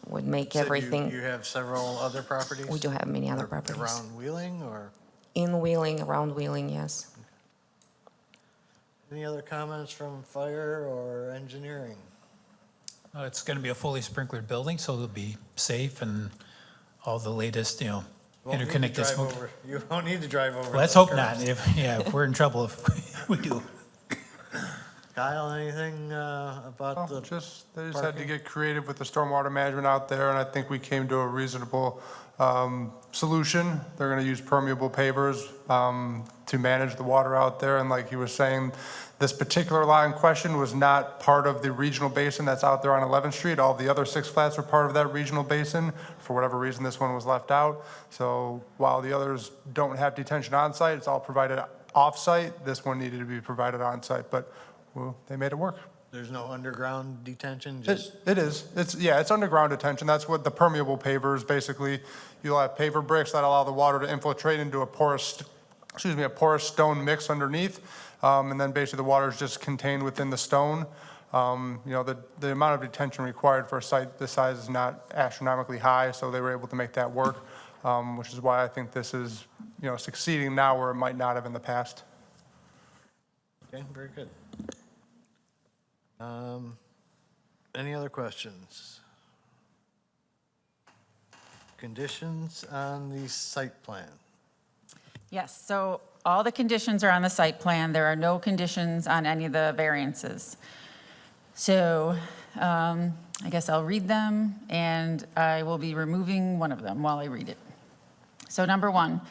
would make Said everything. You have several other properties? We do have many other properties. Around Wheeling or In Wheeling, around Wheeling, yes. any other comments from fire or engineering? It's going to be a fully sprinklered building, so it'll be safe and all the latest, Won't need to interconnected drive smoke. over- You won't need to drive over. Let's those hope not. curves. If we're in trouble if we do. Kyle, anything about the? Just, they just had to parking? get creative with the stormwater management out there, and I think we came to a reasonable solution. They're going to use permeable pavers to manage the water out there, and like you were saying, this particular lot in question was not part of the regional basin that's out there on 11th Street. All the other 6 flats were part of that regional basin. For whatever reason, this one was left out. So while the others don't have detention on site, it's all provided off-site. This one needed to be provided on-site, but well, they made it work. There's no underground detention, just? It is. It's underground detention. That's what the permeable pavers, basically, you'll have paver bricks that allow the water to infiltrate into a porous stone mix underneath. And then basically the water is just contained within the stone. The amount of detention required for a site this size is not astronomically high, so they were able to make that work, which is why I think this is, succeeding now where it might not have in the past. Okay, very good. Any other questions? Conditions on the site plan? Yes, so all the conditions are on the site plan. There are no conditions on any of the variances. So I guess I'll read them, and I will be removing one of them while I read it. So number 1,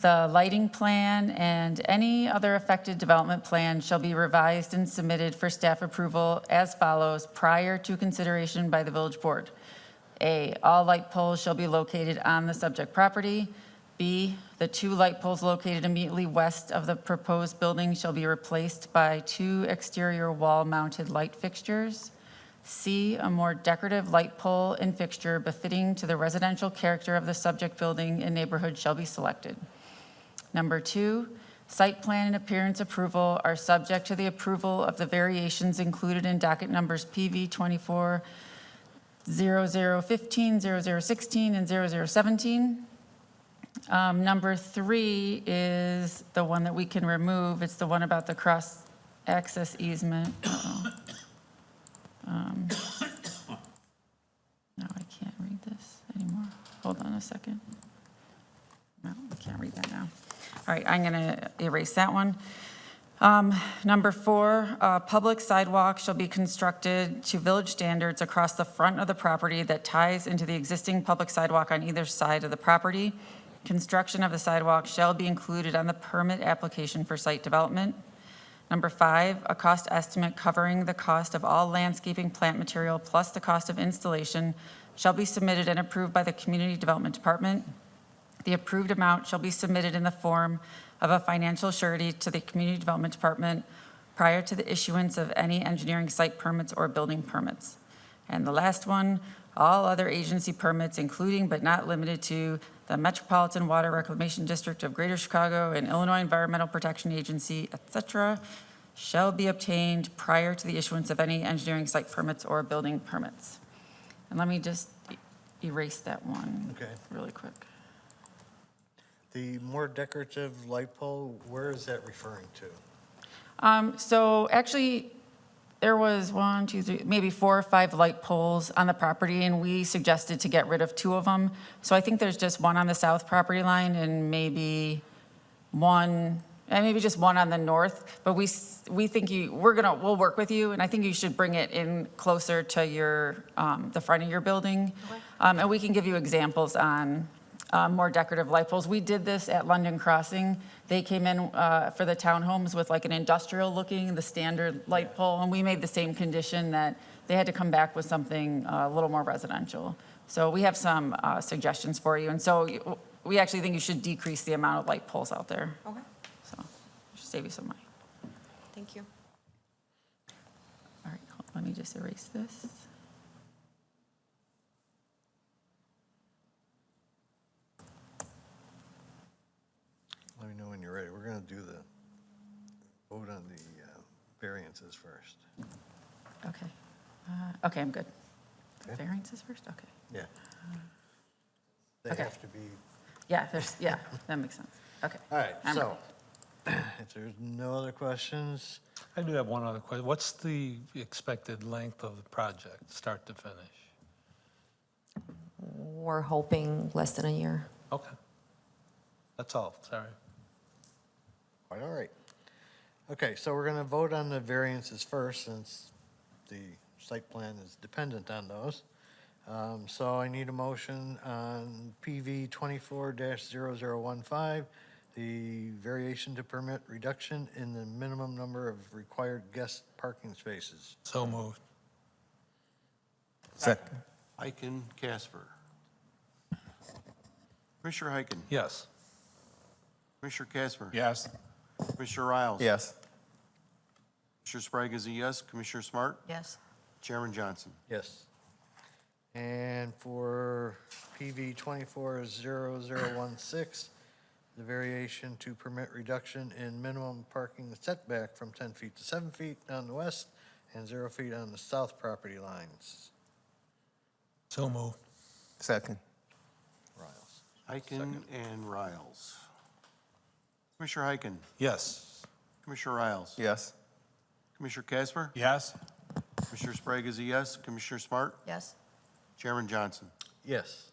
the lighting plan and any other affected development plan shall be revised and submitted for staff approval as follows prior to consideration by the village board. A, all light poles shall be located on the subject property. B, the 2 light poles located immediately west of the proposed building shall be replaced by 2 exterior wall-mounted light fixtures. C, a more decorative light pole and fixture befitting to the residential character of the subject building and neighborhood shall be selected. Number 2, Site plan and appearance approval are subject to the approval of the variations included in docket numbers PV 24 0015, 0016, and 0017. Number 3 is the one that we can remove. It's the one about the cross-access easement. No, I can't read this anymore. Hold on a second. No, I can't read that now. All right, I'm going to erase that one. Number 4, public sidewalk shall be constructed to village standards across the front of the property that ties into the existing public sidewalk on either side of the property. Construction of the sidewalk shall be included on the permit application for site development. Number 5, a cost estimate covering the cost of all landscaping plant material plus the cost of installation shall be submitted and approved by the Community Development Department. The approved amount shall be submitted in the form of a financial surety to the Community Development Department prior to the issuance of any engineering site permits or building permits. And the last one, all other agency permits, including but not limited to the Metropolitan Water Reclamation District of Greater Chicago and Illinois Environmental Protection Agency, etc., shall be obtained prior to the issuance of any engineering site permits or building permits. And let me just erase that one really quick. The more decorative light pole, where is that referring to? So actually, there was 1, 2, 3, maybe 4 or 5 light poles on the property, and we suggested to get rid of 2 of them. So I think there's just 1 on the south property line and maybe just 1 on the north. But we think we'll work with you, and I think you should bring it in closer to your the front of your building, and we can give you examples on more decorative light poles. We did this at London Crossing. They came in for the townhomes with like an industrial looking, the standard light pole, and we made the same condition that they had to come back with something a little more residential. So we have some suggestions for you, and so we actually think you should decrease the amount of light poles out there. Okay. So it should save you some money. Thank you. All right, let me just erase this. Let me know when you're ready. We're going to do the vote on the variances first. Okay. Okay, I'm good. Okay. Variances first? Okay. Yeah. They Okay. have to be. Yeah, that makes sense. Okay. All right, I'm so if there's no other questions, I do have one other question. What's the expected length of the project, start to finish? We're hoping less than a year. Okay. That's all, sorry. quite all right. Okay, so we're going to vote on the variances first since the site plan is dependent on those. So I need a motion on PV 24-0015, the variation to permit reduction in the minimum number of required guest parking spaces. So moved. Second. Heiken, Casper. Commissioner Heiken. Yes. Commissioner Casper. Yes. Commissioner Riles. Yes. Commissioner Sprague is a yes. Commissioner Smart. Yes. Chairman Johnson. Yes. And for PV 24-0016, the variation to permit reduction in minimum parking setback from 10 feet to 7 feet on the west and 0 feet on the south property lines. So moved. Second. Riles. Heiken and Riles. Commissioner Heiken. Yes. Commissioner Riles. Yes. Commissioner Casper. Yes. Commissioner Sprague is a yes. Commissioner Smart. Yes. Chairman Johnson. Yes.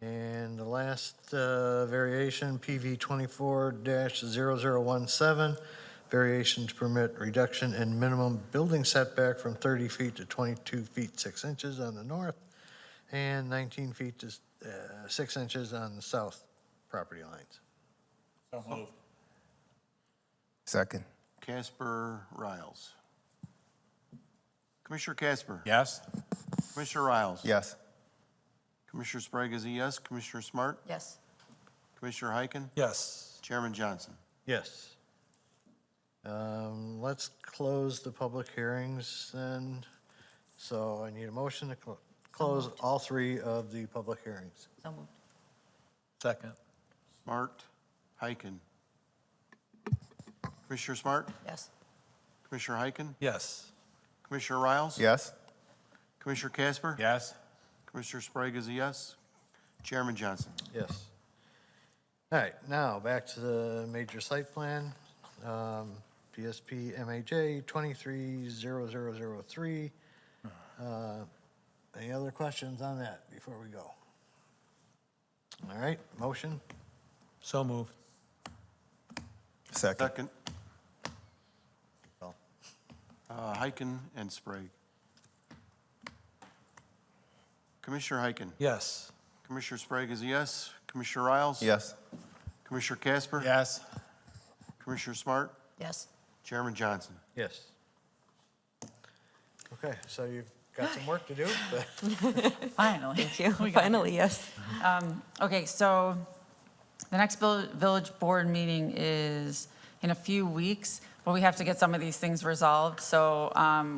And the last variation, PV 24-0017, variation to permit reduction in minimum building setback from 30 feet to 22 feet 6 inches on the north and 19 feet to 6 inches on the south property lines. So moved. Second. Casper, Riles. Commissioner Casper. Yes. Commissioner Riles. Yes. Commissioner Sprague is a yes. Commissioner Smart. Yes. Commissioner Heiken. Yes. Chairman Johnson. Yes. Let's close the public hearings then. So I need a motion to close all three of the public hearings. So moved. Second. Smart, Heiken. Commissioner Smart? Yes. Commissioner Heiken? Yes. Commissioner Riles? Yes? Commissioner Casper? Yes? Commissioner Sprague is a yes. Chairman Johnson? Yes. All right, now back to the major site plan. PSP MAJ 230003. Any other questions on that before we go? All right, motion? So moved. Second. Second. Heiken and Sprague. Commissioner Heiken? Yes. Commissioner Sprague is a yes. Commissioner Riles? Yes? Commissioner Casper? Yes? Commissioner Smart? Yes. Chairman Johnson? Yes. Okay, so you've got some work to do, but Finally. Thank you. We got Finally, yes. Okay, so the next village board meeting is in a few weeks, but we have to get some of these things resolved, so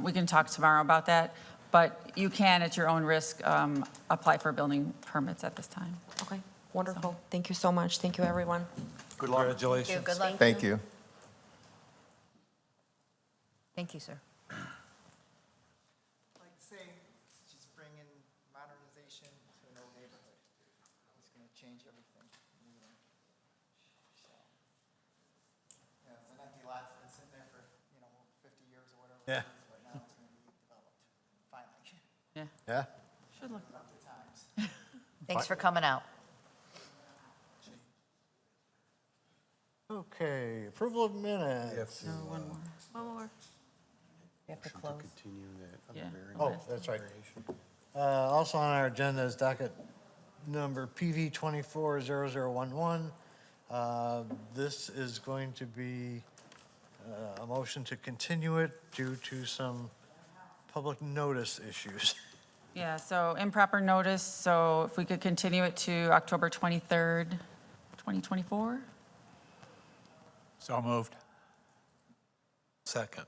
we can talk tomorrow about that. But you can, at your own risk, apply for building permits at this time. Okay, wonderful. Thank you so much. Thank you, everyone. Good luck. Congratulations. Good luck. Thank you. Thank you, sir. Like say, just bring in modernization to an old neighborhood. It's gonna change everything. So, yeah, it's an empty lot that's been sitting there for, 50 years or whatever. Yeah. But now it's gonna be developed, finally. yeah? Should look. Up to times. Thanks for coming out. Okay, approval of minutes. No, one more. One more. We have to close. Continue that other Yeah. variance. Oh, that's right. Also on our agenda is docket number PV 240011. This is going to be a motion to continue it due to some public notice issues. Yeah, so improper notice, so if we could continue it to October 23rd, 2024? So moved. Second.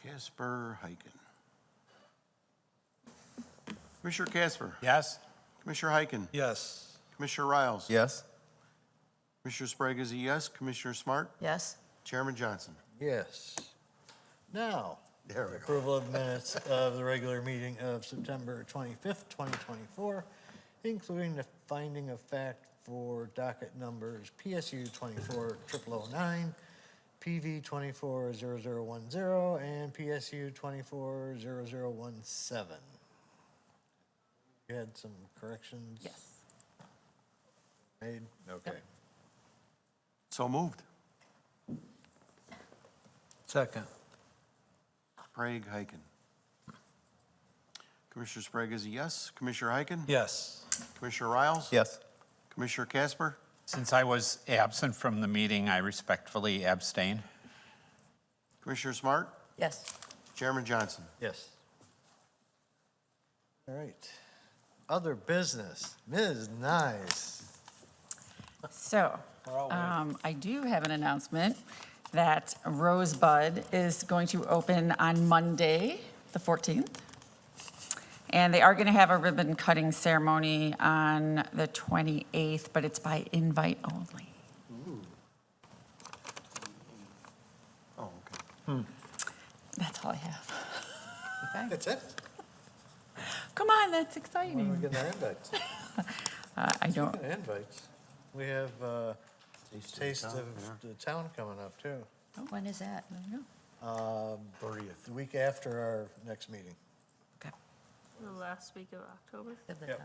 Casper, Heiken. Commissioner Casper? Yes? Commissioner Heiken? Yes. Commissioner Riles? Yes? Commissioner Sprague is a yes. Commissioner Smart? Yes? Chairman Johnson? Yes. Now, There we go. approval of minutes of the regular meeting of September 25th, 2024, including the finding of fact for docket numbers PSU 24009, PV 240010, and PSU 240017. You had some corrections Yes. made? Okay. So moved. Second. Sprague, Heiken. Commissioner Sprague is a yes. Commissioner Heiken? Yes. Commissioner Riles? Yes? Commissioner Casper? Since I was absent from the meeting, I respectfully abstain. Commissioner Smart? Yes. Chairman Johnson? Yes. All right. Other business, Ms. Nyes. So, I do have an announcement that Rosebud is going to open on Monday, the 14th. And they are going to have a ribbon cutting ceremony on the 28th, but it's by invite only. Oh, okay. That's all I have. That's it? Come on, that's When are we exciting. getting our invites? I don't, Speaking of invites, we have Taste of the Town coming up, too. When is that? 30th. The week after our next meeting. The last week of October. Of the Yep.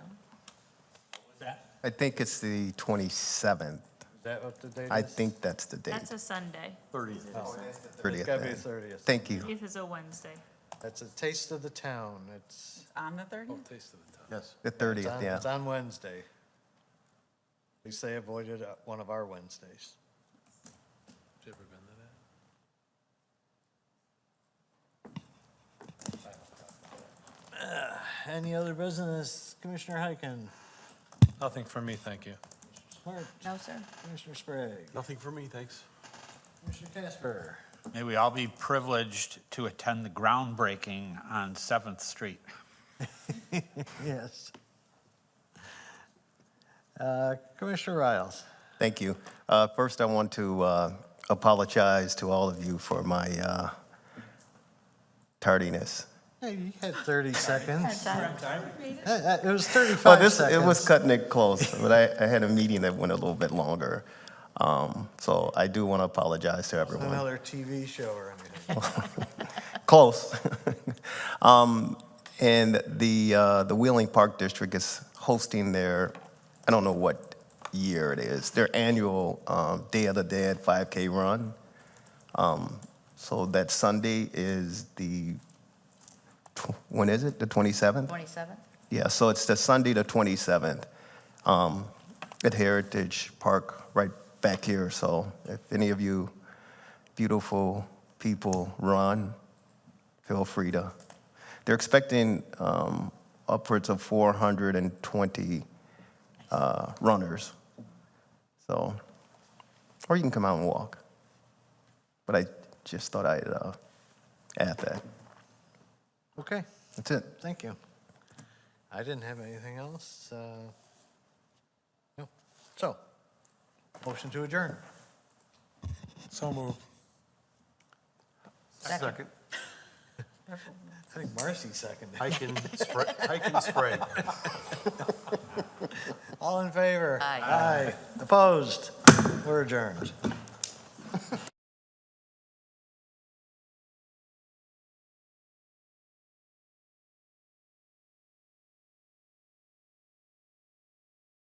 town? I think it's the 27th. Is that what the date is? I think that's the date. That's a Sunday. 30th. It's 30th. gotta be then. the 30th. Thank you. It is a Wednesday. That's a Taste of the Town. It's on the 30th? Taste of the town. Yes. The 30th, yeah. It's on Wednesday. At least they avoided one of our Wednesdays. Have you ever been to that? Any other business? Commissioner Heiken? Nothing for me, thank you. Smart? No, sir. Commissioner Sprague? Nothing for me, thanks. Commissioner Casper? May we all be privileged to attend the groundbreaking on 7th Street. Yes. Commissioner Riles? Thank you. First, I want to apologize to all of you for my tardiness. Hey, you had 30 seconds. Time. It was 35 Well, seconds. it was cutting it close, but I had a meeting that went a little bit longer. So I do want to apologize to everyone. Another TV show or anything. Close. And the Wheeling Park District is hosting their, I don't know what year it is, their annual Day of the Dead 5K run. So that Sunday is when is it? The 27th? 27? Yeah, so it's the Sunday the 27th at Heritage Park right back here. So if any of you beautiful people run, feel free to. They're expecting upwards of 420 runners. So, or you can come out and walk. But I just thought I'd add that. Okay, That's it. thank you. I didn't have anything else. No. So, motion to adjourn. So moved. Second. I think Marcy seconded. I can spray. All in favor? Aye. Aye. Opposed? We're adjourned.